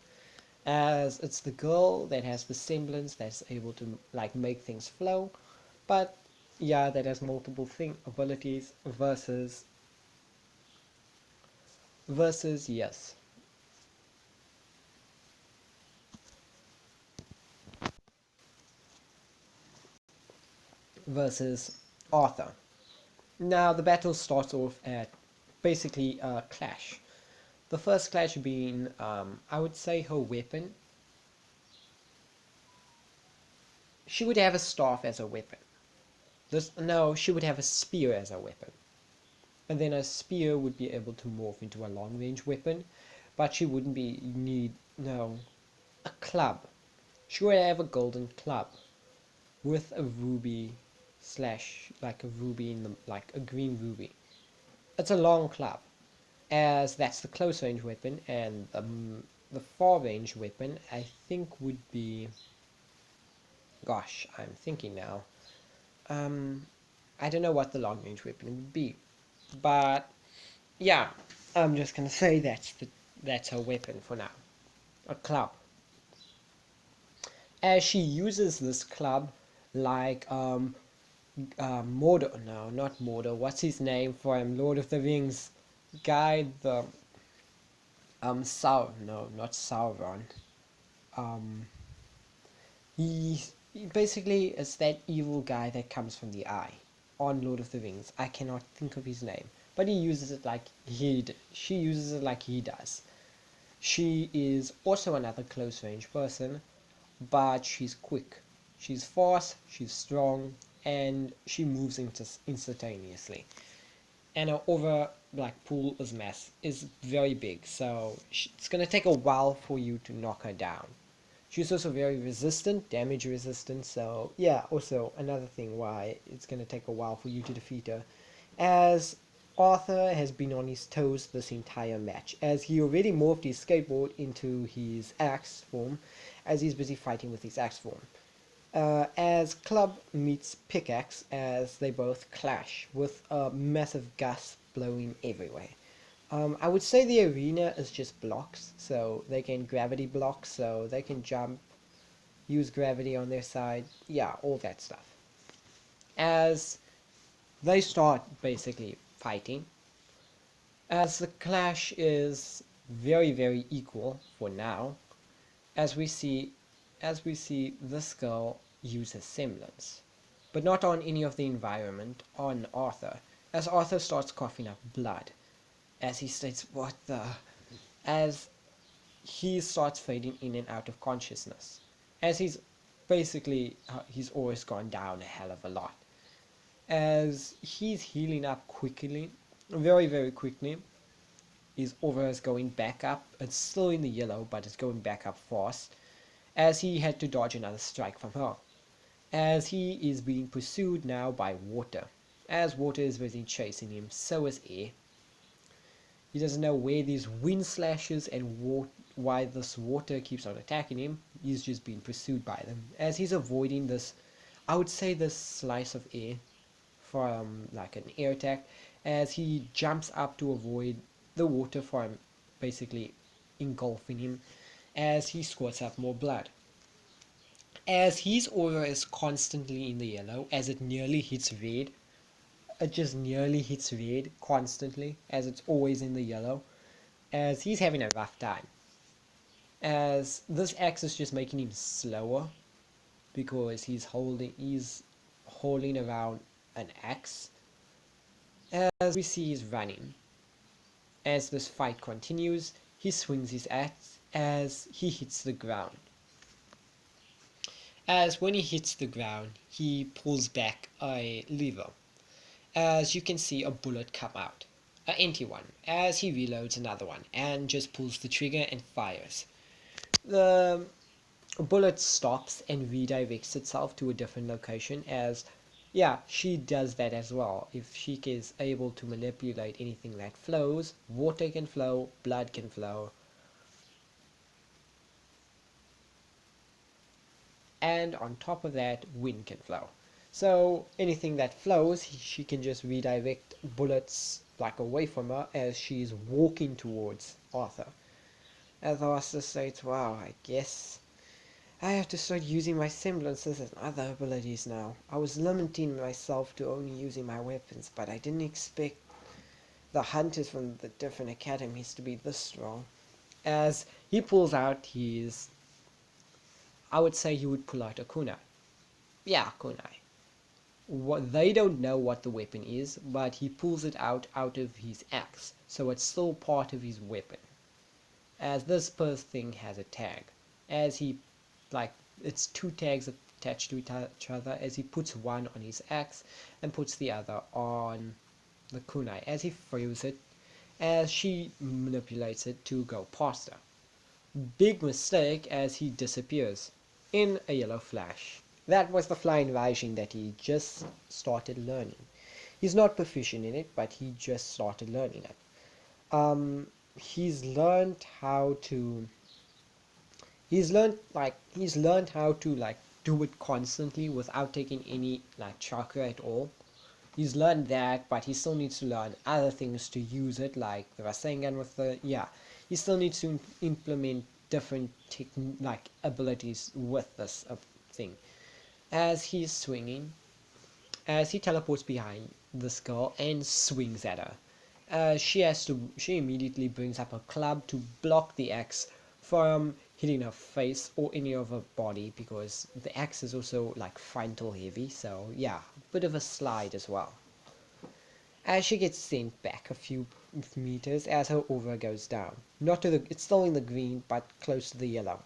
As it's the girl that has the semblance that's able to like make things flow, but yeah, that has multiple thing abilities versus yes, versus Arthur. Now the battle starts off at basically a clash. The first clash being, I would say, her weapon. She would have a staff as a weapon. No, she would have a spear as a weapon. And then a spear would be able to morph into a long range weapon, but she wouldn't be need no a club. She would have a golden club with a ruby slash like a ruby in the like a green ruby. It's a long club, as that's the close range weapon, and the far range weapon I think would be. Gosh, I'm thinking now. Um, I don't know what the long range weapon would be, but yeah, I'm just gonna say that's her weapon for now. A club. As she uses this club like Mordor, no, not Mordor, what's his name from Lord of the Rings guy, the no, not Sauron. Um he basically is that evil guy that comes from the eye on Lord of the Rings. I cannot think of his name, but he uses it like she uses it like he does. She is also another close range person, but she's quick. She's fast, she's strong, and she moves instantaneously. And her over like pool is very big, so it's gonna take a while for you to knock her down. She's also very resistant, damage resistant, so yeah, also another thing why it's gonna take a while for you to defeat her. As Arthur has been on his toes this entire match, as he already morphed his skateboard into his axe form, as he's busy fighting with his axe form. As Club meets Pickaxe, as they both clash with a massive gust blowing everywhere. I would say the arena is just blocks, so they can gravity block, so they can jump, use gravity on their side, yeah, all that stuff. As they start basically fighting, as the clash is very very equal for now, as we see this girl use her semblance, but not on any of the environment on Arthur, as Arthur starts coughing up blood, as he states, what the, as he starts fading in and out of consciousness, as he's always gone down a hell of a lot, as he's healing up quickly, very very quickly. His aura is going back up. It's still in the yellow, but it's going back up fast, as he had to dodge another strike from her, as he is being pursued now by water, as water is busy chasing him, so is air. He doesn't know where these wind slashes and why this water keeps on attacking him. He's just being pursued by them, as he's avoiding this, I would say, this slice of air from like an air attack, as he jumps up to avoid the water from basically engulfing him, as he squirts up more blood. As his aura is constantly in the yellow, as it nearly hits red, it just nearly hits red constantly, as it's always in the yellow, as he's having a rough time. As this axe is just making him slower because he's holding around an axe. As we see he's running. As this fight continues, he swings his axe as he hits the ground. As when he hits the ground, he pulls back a lever. As you can see a bullet come out, an empty one, as he reloads another one and just pulls the trigger and fires. The bullet stops and redirects itself to a different location, as yeah, she does that as well. If she is able to manipulate anything that flows, water can flow, blood can flow, and on top of that, wind can flow. So anything that flows, she can just redirect bullets like away from her as she's walking towards Arthur. As Arthur states, wow, I guess I have to start using my semblances and other abilities now. I was limiting myself to only using my weapons, but I didn't expect the hunters from the different academies to be this strong. As he pulls out his, I would say he would pull out a kunai. Yeah, kunai. What they don't know what the weapon is, but he pulls it out of his axe, so it's still part of his weapon. As this first thing has a tag, as he like it's two tags attached to each other, as he puts one on his axe and puts the other on the kunai. As he throws it, as she manipulates it to go past her. Big mistake as he disappears in a yellow flash. That was the flying rising that he just started learning. He's not proficient in it, but he just started learning it. He's learned how to he's learned how to do it constantly without taking any like chakra at all. He's learned that, but he still needs to learn other things to use it, like the Rasengan with the he still needs to implement different abilities with this thing. As he's swinging, as he teleports behind this girl and swings at her. She immediately brings up a club to block the axe from hitting her face or any of her body, because the axe is also like frontal heavy, so yeah, bit of a slide as well. As she gets sent back a few meters as her aura goes down. Not to the it's still in the green but close to the yellow.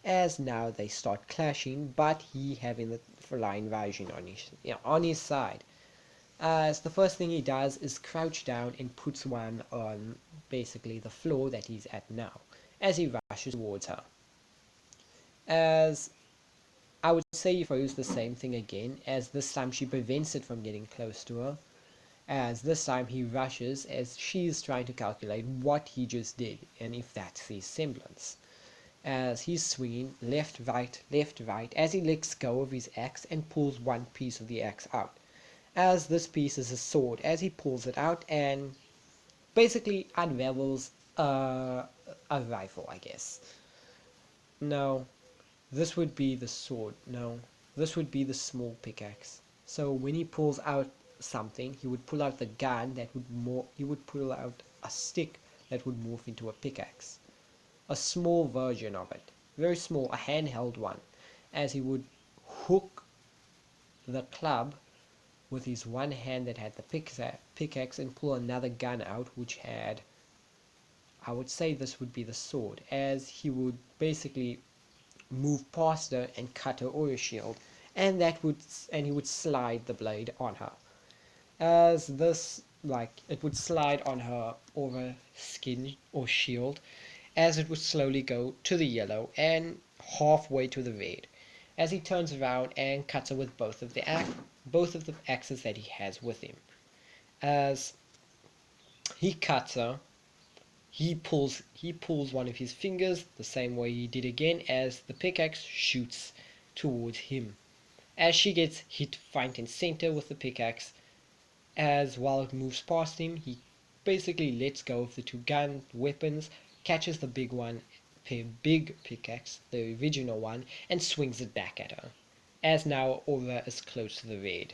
As now they start clashing, but he having the flying version on his side. As the first thing he does is crouch down and puts one on basically the floor that he's at now, as he rushes towards her. As I would say he throws the same thing again, as this time she prevents it from getting close to her. As this time he rushes as she's trying to calculate what he just did and if that's his semblance. As he's swinging left, right, as he lets go of his axe and pulls one piece of the axe out. As this piece is a sword, as he pulls it out and basically unravels a rifle, I guess. No, this would be the sword. No, this would be the small pickaxe. So when he pulls out something, he would pull out the gun that would he would pull out a stick that would morph into a pickaxe. A small version of it. Very small, a handheld one. As he would hook the club with his one hand that had the pickaxe and pull another gun out which had, I would say this would be the sword, as he would basically move past her and cut her aura shield, and he would slide the blade on her. As this it would slide on her aura skin or shield, as it would slowly go to the yellow and halfway to the red, as he turns around and cuts her with both of the axes that he has with him. As he cuts her, he pulls one of his fingers the same way he did again, as the pickaxe shoots towards him. As she gets hit front and center with the pickaxe, as while it moves past him, he basically lets go of the two gun weapons, catches the big one, big pickaxe, the original one, and swings it back at her. As now Aura is close to the red.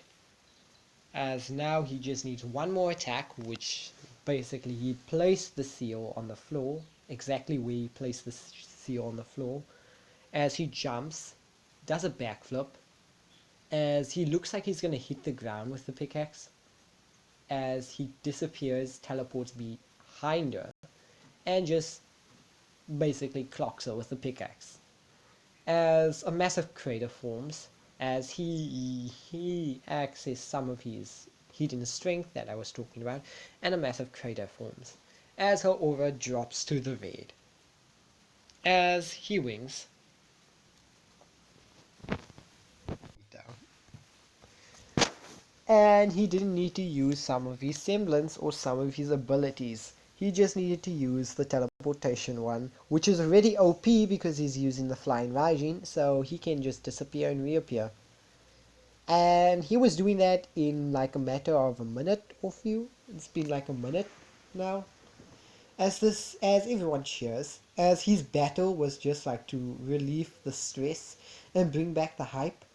As now he just needs one more attack, which basically he placed the seal on the floor, exactly where he placed the seal on the floor. As he jumps, does a backflip, as he looks like he's going to hit the ground with the pickaxe, as he disappears, teleports behind her, and just basically clocks her with the pickaxe. As a massive crater forms, as he accesses some of his hidden strength that I was talking about, and a massive crater forms, as her aura drops to the red. As he wings, and he didn't need to use some of his semblance or some of his abilities. He just needed to use the teleportation one, which is already OP because he's using the flying Raijin, so he can just disappear and reappear. And he was doing that in like a matter of a minute or few. It's been like a minute now. As everyone cheers, as his battle was just like to relieve the stress and bring back the hype,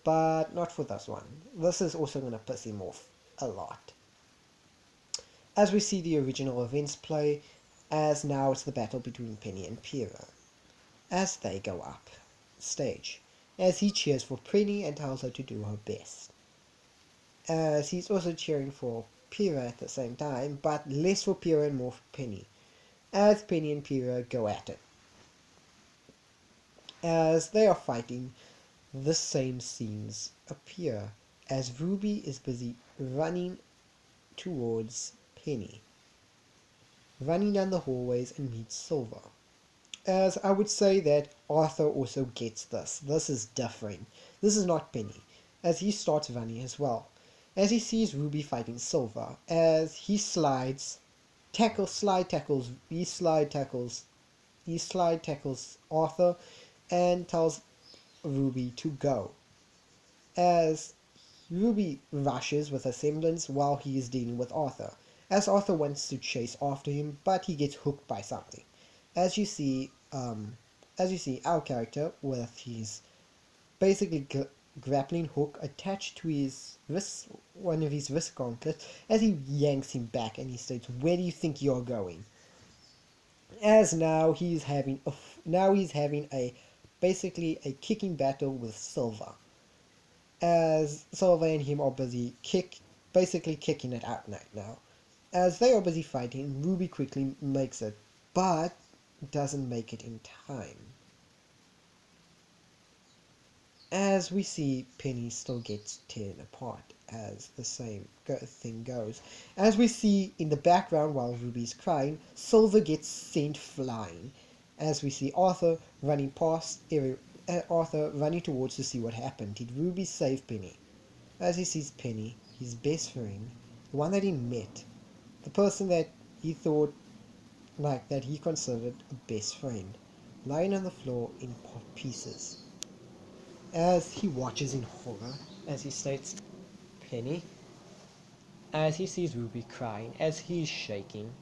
but not for this one. This is also gonna piss him off a lot. As we see the original events play, as now it's the battle between Penny and Pyrrha. As they go up stage, as he cheers for Penny and tells her to do her best. As he's also cheering for Pyrrha at the same time, but less for Pyrrha and more for Penny. As Penny and Pyrrha go at it. As they are fighting, the same scenes appear, as Ruby is busy running towards Penny, running down the hallways and meets Silver. As I would say that Arthur also gets this. This is different. This is not Penny, as he starts running as well. As he sees Ruby fighting Silver, as he slide tackles Arthur and tells Ruby to go. As Ruby rushes with a semblance while he is dealing with Arthur, as Arthur wants to chase after him, but he gets hooked by something. As you see, our character with his basically grappling hook attached to his wrist, one of his wrist gauntlets, as he yanks him back and he states, "Where do you think you're going?" As now he's having a basically a kicking battle with Silver. As Silver and him are basically kicking it out right now. As they are busy fighting, Ruby quickly makes it, but doesn't make it in time. As we see, Penny still gets torn apart as the same thing goes. As we see in the background while Ruby's crying, Silver gets sent flying. As we see Arthur running towards to see what happened. Did Ruby save Penny? As he sees Penny, his best friend, the one that he met, the person that he thought that he considered a best friend, lying on the floor in pieces. As he watches in horror, as he states, "Penny," as he sees Ruby crying, as he's shaking.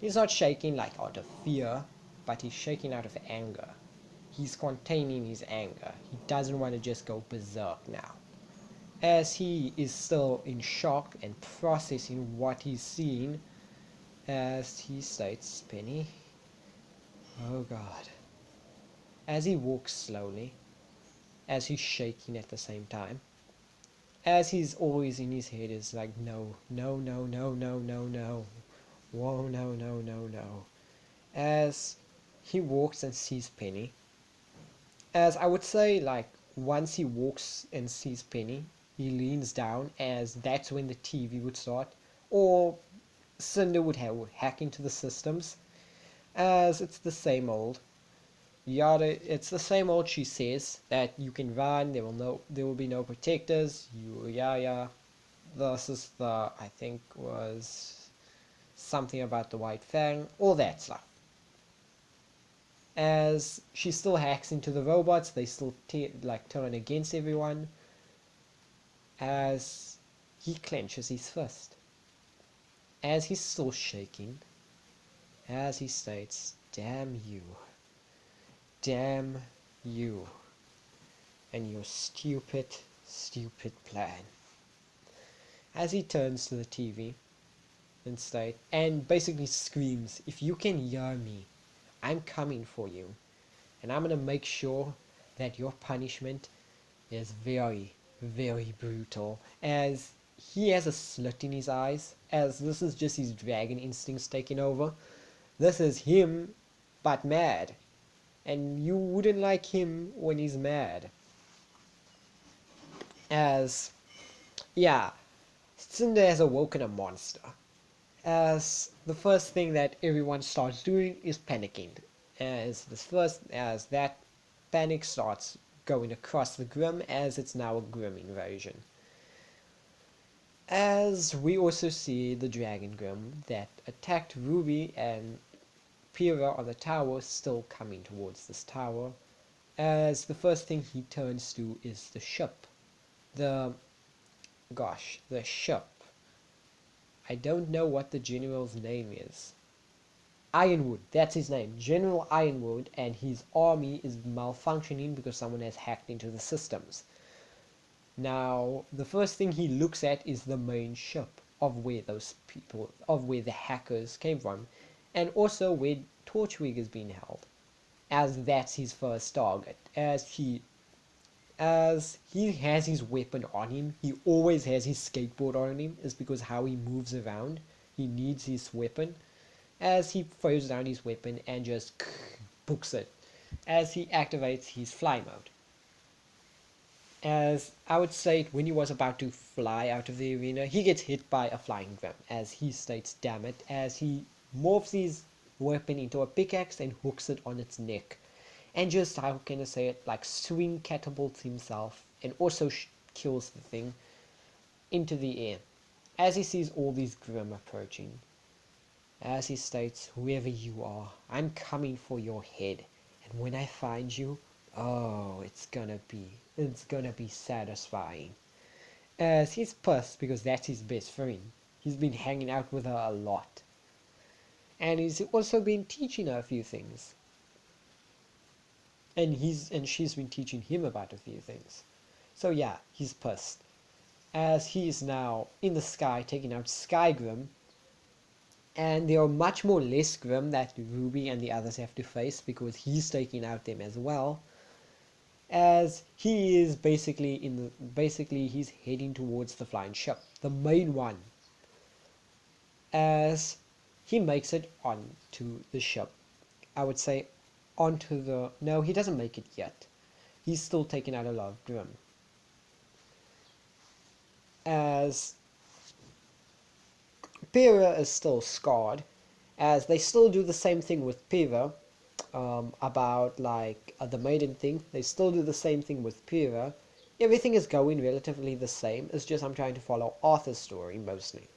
He's not shaking like out of fear, but he's shaking out of anger. He's containing his anger. He doesn't want to just go berserk now. As he is still in shock and processing what he's seen, as he states, "Penny, oh God." As he walks slowly, as he's shaking at the same time, as he's always in his head is like, "No, no, no, no, no, no, no. Whoa, no, no, no, no." As he walks and sees Penny, as I would say, like, once he walks and sees Penny, he leans down, as that's when the TV would start, or Cinder would hack into the systems, as it's the same old. It's the same old. She says that you can run. There will be no protectors. Yeah. This is I think was something about the White Fang. All that stuff. As she still hacks into the robots, they still turn against everyone. As he clenches his fist, as he's still shaking, as he states, Damn you. Damn you. And your stupid, stupid plan. As he turns to the TV instead and basically screams, if you can hear me, I'm coming for you. And I'm gonna make sure that your punishment is very, very brutal. As he has a slit in his eyes, as this is just his dragon instincts taking over. This is him, but mad. And you wouldn't like him when he's mad. As, yeah, Cinder has awoken a monster. As the first thing that everyone starts doing is panicking. As that panic starts going across the Grim, as it's now a Grim invasion. As we also see the Dragon Grim that attacked Ruby and Pyrrha on the tower still coming towards this tower. As the first thing he turns to is the ship. The ship. I don't know what the general's name is. Ironwood, that's his name. General Ironwood, and his army is malfunctioning because someone has hacked into the systems. Now, the first thing he looks at is the main ship of where the hackers came from, and also where Torchwig is being held, as that's his first target. As he has his weapon on him, he always has his skateboard on him, is because how he moves around, he needs his weapon. As he throws down his weapon and just books it, as he activates his fly mode. As I would say, when he was about to fly out of the arena, he gets hit by a flying grim, as he states, damn it, as he morphs his weapon into a pickaxe and hooks it on its neck. And just, how can I say it, like swing catapults himself and also kills the thing into the air. As he sees all these grim approaching, as he states, whoever you are, I'm coming for your head. And when I find you, oh, it's gonna be satisfying. As he's pissed because that's his best friend. He's been hanging out with her a lot. And he's also been teaching her a few things. And she's been teaching him about a few things. So yeah, he's pissed. As he is now in the sky taking out Skygrim, and there are much more less Grim that Ruby and the others have to face because he's taking out them as well. As he is basically he's heading towards the flying ship, the main one. As he makes it onto the ship, I would say no, he doesn't make it yet. He's still taking out a lot of Grim. As Pyrrha is still scarred, as they still do the same thing with Pyrrha, about like the maiden thing. They still do the same thing with Pyrrha. Everything is going relatively the same. It's just I'm trying to follow Arthur's story mostly.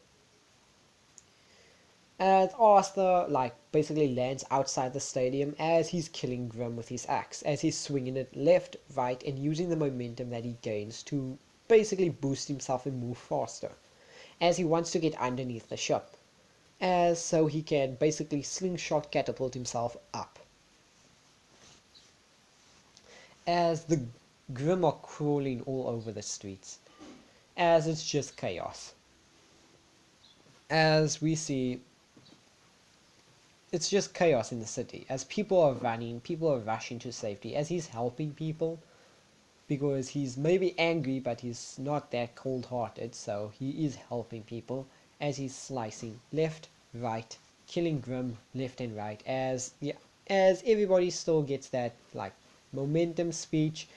As Arthur basically lands outside the stadium as he's killing Grim with his axe, as he's swinging it left, right, and using the momentum that he gains to basically boost himself and move faster, as he wants to get underneath the ship, as so he can basically slingshot catapult himself up. As the Grim are crawling all over the streets, as it's just chaos. As we see, it's just chaos in the city, as people are running, people are rushing to safety, as he's helping people, because he's maybe angry, but he's not that cold-hearted, so he is helping people, as he's slicing left, right, killing Grim left and right, as everybody still gets that momentum speech,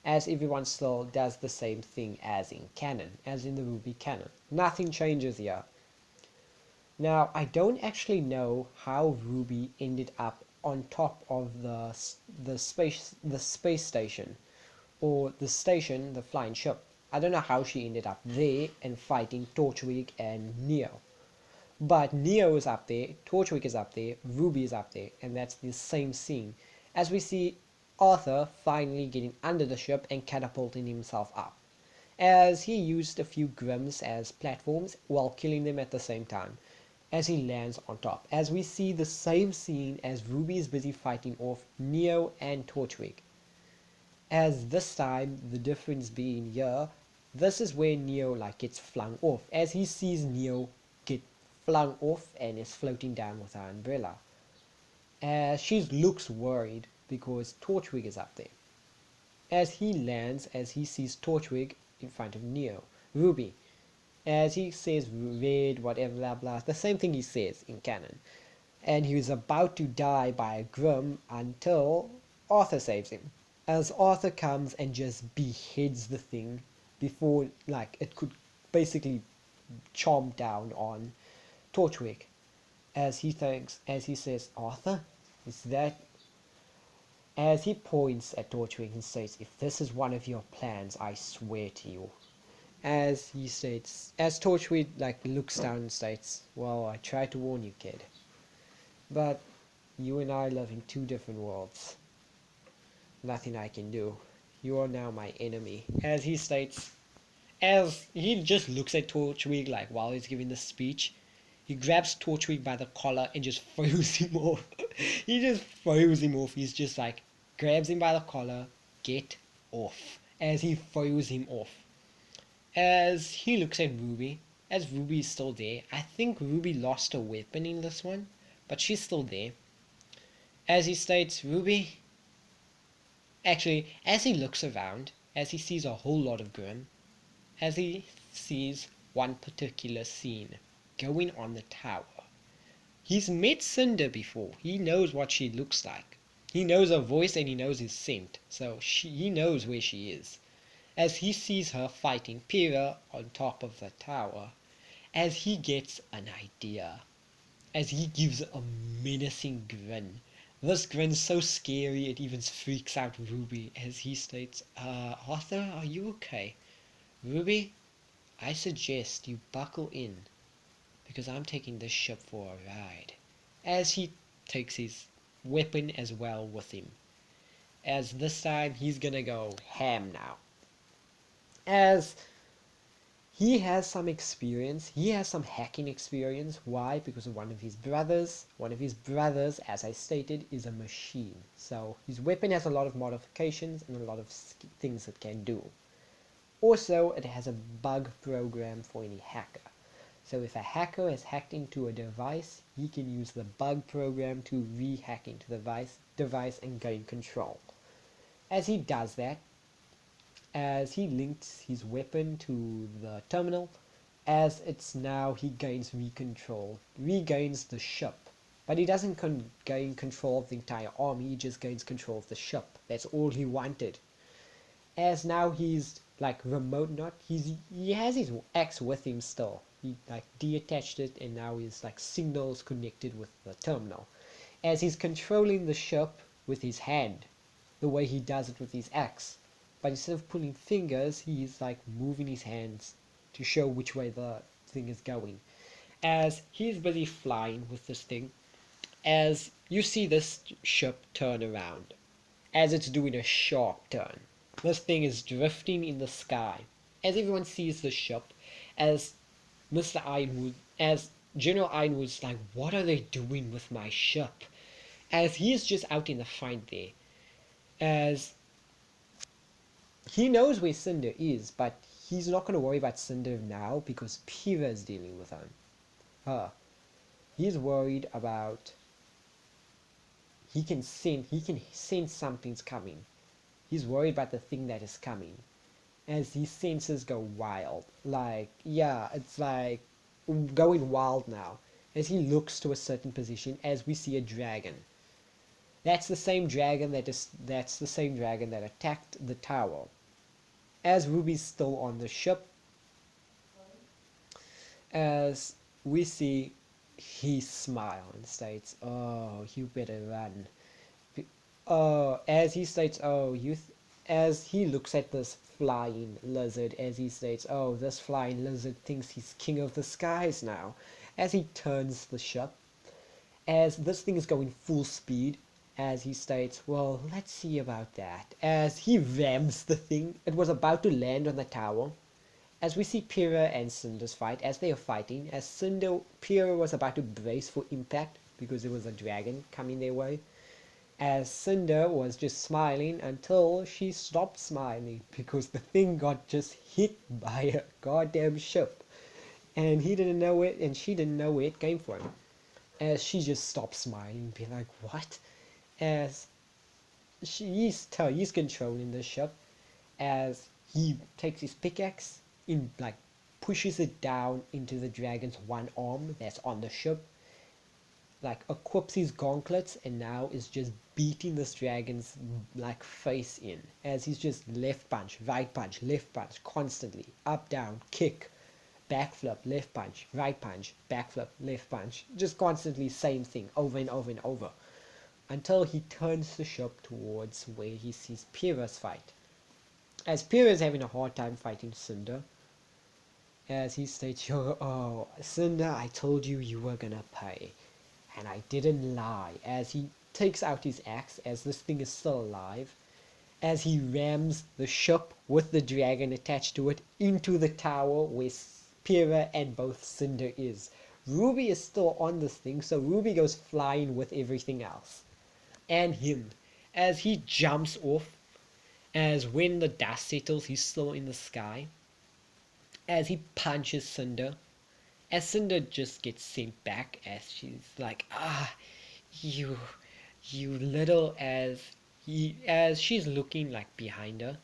as everyone still does the same thing as in canon, as in the Ruby canon. Nothing changes here. Now, I don't actually know how Ruby ended up on top of the space station, or the station, the flying ship. I don't know how she ended up there and fighting Torchwig and Neo. But Neo is up there, Torchwig is up there, Ruby is up there, and that's the same scene. As we see Arthur finally getting under the ship and catapulting himself up, as he used a few Grims as platforms while killing them at the same time. as he lands on top, as we see the same scene as Ruby is busy fighting off Neo and Torchwick. As this time, the difference being here, this is where Neo like gets flung off, as he sees Neo get flung off and is floating down with her umbrella. As she looks worried because Torchwick is up there. As he lands, as he sees Torchwick in front of Neo, Ruby, as he says red, whatever, blah blah, the same thing he says in canon. And he was about to die by a Grim until Arthur saves him. As Arthur comes and just beheads the thing before like it could basically chomp down on Torchwick. As he says, Arthur, is that, as he points at Torchwick and says, if this is one of your plans, I swear to you. As he states, as Torchwick like looks down and states, well, I tried to warn you, kid. But you and I live in two different worlds. Nothing I can do. You are now my enemy. As he states, as he just looks at Torchwick like while he's giving the speech, he grabs Torchwick by the collar and just throws him off. He just throws him off. He's just like, grabs him by the collar, get off. As he throws him off. As he looks at Ruby, as Ruby is still there. I think Ruby lost a weapon in this one, but she's still there. As he states, Ruby, actually, as he looks around, as he sees a whole lot of Grim, as he sees one particular scene going on the tower. He's met Cinder before. He knows what she looks like. He knows her voice and he knows his scent, so he knows where she is. As he sees her fighting Pyrrha on top of the tower, as he gets an idea, as he gives a menacing grin. This grin's so scary it even freaks out Ruby as he states, Arthur, are you okay? Ruby, I suggest you buckle in, because I'm taking this ship for a ride. As he takes his weapon as well with him. As this time he's gonna go ham now. As he has some experience, he has some hacking experience. Why? Because of one of his brothers. One of his brothers, as I stated, is a machine. So his weapon has a lot of modifications and a lot of things it can do. Also, it has a bug program for any hacker. So if a hacker has hacked into a device, he can use the bug program to re-hack into the device and gain control. As he does that, as he links his weapon to the terminal, as it's now he regains the ship. But he doesn't gain control of the entire army, he just gains control of the ship. That's all he wanted. As now he's like he has his axe with him still. He like detached it and now he's like signals connected with the terminal. As he's controlling the ship with his hand, the way he does it with his axe. But instead of pulling fingers, he's like moving his hands to show which way the thing is going. As he's busy flying with this thing, as you see this ship turn around, as it's doing a sharp turn. This thing is drifting in the sky. As everyone sees the ship, as General Ironwood's like, what are they doing with my ship? As he is just out in the front there. As he knows where Cinder is, but he's not going to worry about Cinder now because Pyrrha is dealing with her. He's worried about he can sense something's coming. He's worried about the thing that is coming. As his senses go wild. Like, yeah, it's like going wild now. As he looks to a certain position, as we see a dragon. That's the same dragon that attacked the tower. As Ruby's still on the ship, as we see, he smiles and states, "Oh, you better run." As he states, as he looks at this flying lizard, as he states, "Oh, this flying lizard thinks he's king of the skies now." As he turns the ship, as this thing is going full speed, as he states, "Well, let's see about that." As he rams the thing, it was about to land on the tower, As we see Pyrrha and Cinder's fight, as they are fighting, as Pyrrha was about to brace for impact because there was a dragon coming their way, as Cinder was just smiling until she stopped smiling because the thing got just hit by a goddamn ship, and he didn't know it, and she didn't know where it came from. As she just stopped smiling, be like, "What?" As he's controlling the ship, as he takes his pickaxe in, like, pushes it down into the dragon's one arm that's on the ship, like equips his gauntlets, and now is just beating this dragon's like face in, as he's just left punch, right punch, left punch, constantly up down, kick, backflip, left punch, right punch, backflip, left punch, just constantly same thing over and over and over, until he turns the ship towards where he sees Pyrrha's fight. As Pyrrha is having a hard time fighting Cinder, as he states, "Oh, Cinder, I told you you were gonna pay. And I didn't lie," as he takes out his axe, as this thing is still alive, as he rams the ship with the dragon attached to it into the tower where Pyrrha and both Cinder is. Ruby is still on this thing, so Ruby goes flying with everything else. And him, as he jumps off, as when the dust settles, he's still in the sky, as he punches Cinder, as Cinder just gets sent back, as she's like, you you little, as she's looking like behind her,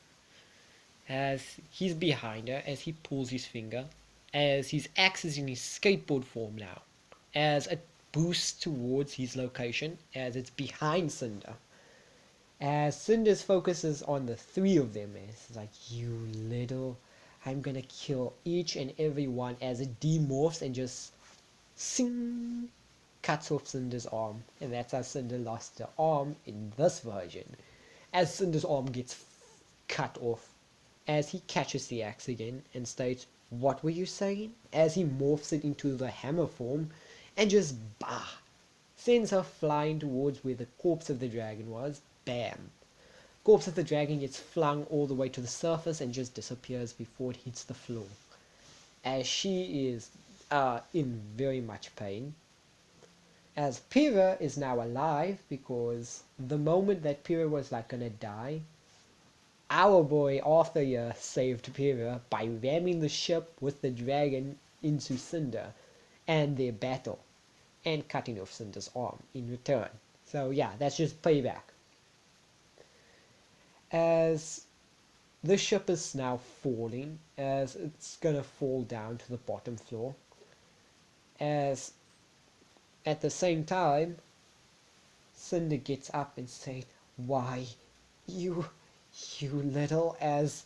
as he's behind her, as he pulls his finger, as his axe is in his skateboard form now, as it boosts towards his location, as it's behind Cinder, as Cinder's focuses on the three of them, as like, "You little, I'm gonna kill each and every one," as it demorphs and just sing, cuts off Cinder's arm, and that's how Cinder lost her arm in this version. As Cinder's arm gets cut off, as he catches the axe again and states, "What were you saying?" as he morphs it into the hammer form, and just sends her flying towards where the corpse of the dragon was. Bam! Corpse of the dragon gets flung all the way to the surface and just disappears before it hits the floor, as she is in very much pain. As Pyrrha is now alive, because the moment that Pyrrha was like gonna die, our boy Arthur here saved Pyrrha by ramming the ship with the dragon into Cinder and their battle, and cutting off Cinder's arm in return. So yeah, that's just payback. As the ship is now falling, as it's gonna fall down to the bottom floor, as at the same time Cinder gets up and says, "Why, you, you little," as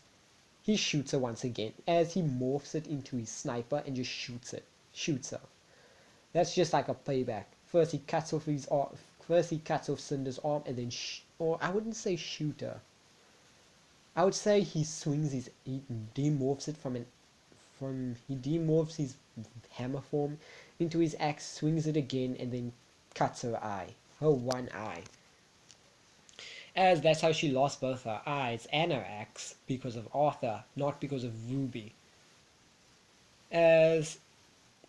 he shoots her once again, as he morphs it into his sniper and just shoots her. That's just like a payback. First he cuts off his arm, first he cuts off Cinder's arm, and then or I wouldn't say shoot her. I would say he demorphs it he demorphs his hammer form into his axe, swings it again, and then cuts her one eye. As that's how she lost both her eyes and her axe, because of Arthur, not because of Ruby. As,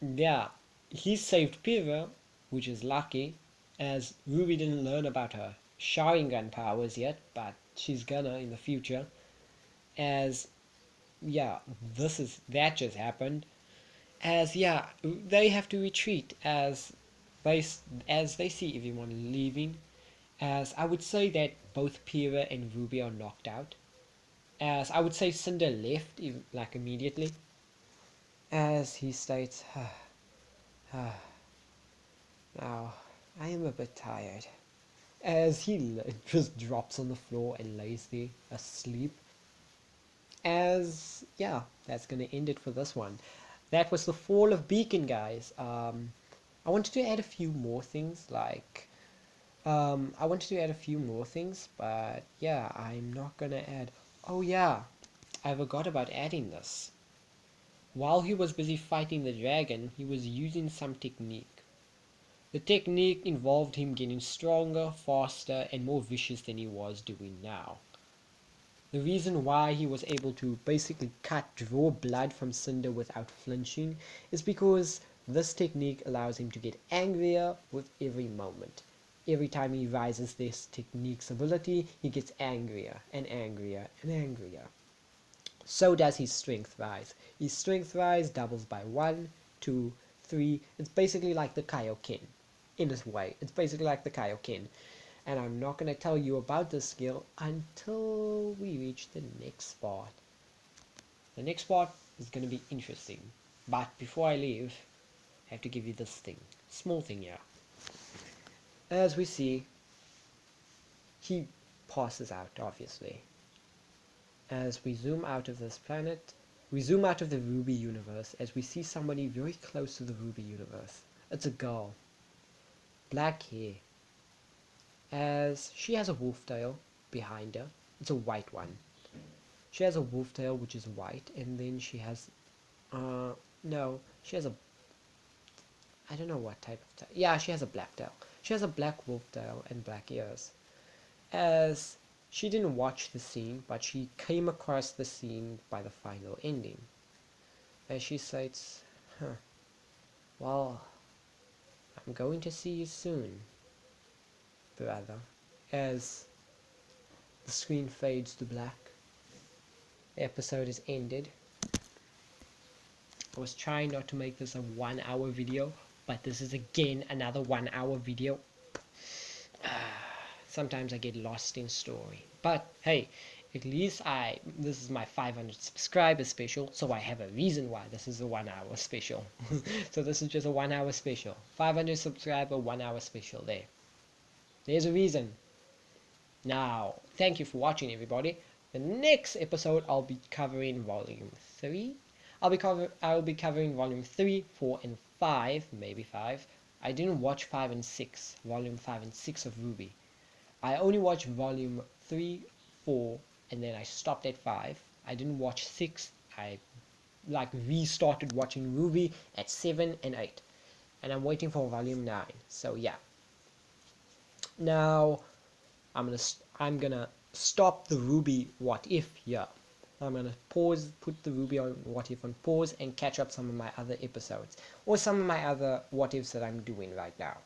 yeah, he saved Pyrrha, which is lucky, as Ruby didn't learn about her Sharingan powers yet, but she's gonna in the future. As, yeah, that just happened. As, yeah, they have to retreat, they as they see everyone leaving, as I would say that both Pyrrha and Ruby are knocked out, as I would say Cinder left like immediately, as he states, "Now I am a bit tired," as he just drops on the floor and lays there asleep. As, yeah, that's gonna end it for this one. That was the fall of Beacon, guys. I wanted to add a few more things, but yeah, I'm not gonna add. Oh yeah, I forgot about adding this. While he was busy fighting the dragon, he was using some technique. The technique involved him getting stronger, faster, and more vicious than he was doing now. The reason why he was able to basically draw blood from Cinder without flinching is because this technique allows him to get angrier with every moment. Every time he rises this technique's ability, he gets angrier and angrier and angrier. So does his strength rise. His strength rise doubles by 1, 2, 3. It's basically like the Kaioken. In this way, it's basically like the Kaioken. And I'm not going to tell you about this skill until we reach the next part. The next part is going to be interesting. But before I leave, I have to give you this thing. Small thing here. As we see, he passes out, obviously. As we zoom out of this planet, we zoom out of the Ruby universe as we see somebody very close to the Ruby universe. It's a girl. Black hair. As she has a wolf tail behind her. It's a white one. She has a wolf tail which is white, and then she has no, she has a, I don't know what type of tail. Yeah, she has a black tail. She has a black wolf tail and black ears. As she didn't watch the scene, but she came across the scene by the final ending. As she states, well, I'm going to see you soon, brother. As the screen fades to black, the episode is ended. I was trying not to make this a 1 hour video, but this is again another 1 hour video. Sometimes I get lost in story, but hey, at least this is my 500 subscribers special, so I have a reason why this is a 1 hour special. So this is just a 1 hour special. 500 subscriber 1 hour special. There's a reason. Now, thank you for watching, everybody. The next episode I'll be covering volume 3. I'll be covering volume 3, 4 and 5, maybe 5. I didn't watch 5 and 6, volume 5 and 6 of Ruby. I only watched volume 3, 4, and then I stopped at 5. I didn't watch 6. I restarted watching Ruby at 7 and 8. And I'm waiting for volume 9. So yeah. Now I'm gonna stop the Ruby what if here. I'm gonna put the Ruby on what if on pause and catch up some of my other episodes or some of my other what ifs that I'm doing right now,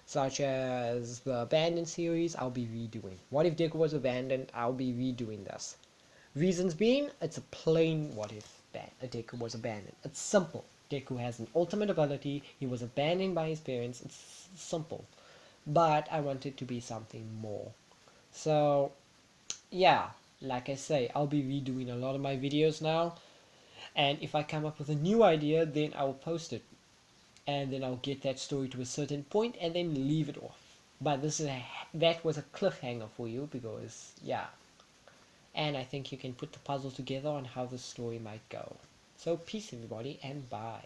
such as the Abandoned series. I'll be redoing. What if Deku was abandoned? I'll be redoing this. Reasons being, it's a plain what if Deku was abandoned. It's simple. Deku has an ultimate ability. He was abandoned by his parents. It's simple. But I want it to be something more. So yeah, like I say, I'll be redoing a lot of my videos now, and if I come up with a new idea, then I will post it, and then I'll get that story to a certain point and then leave it off. But that was a cliffhanger for you, because yeah, and I think you can put the puzzle together on how the story might go. So peace everybody, and bye.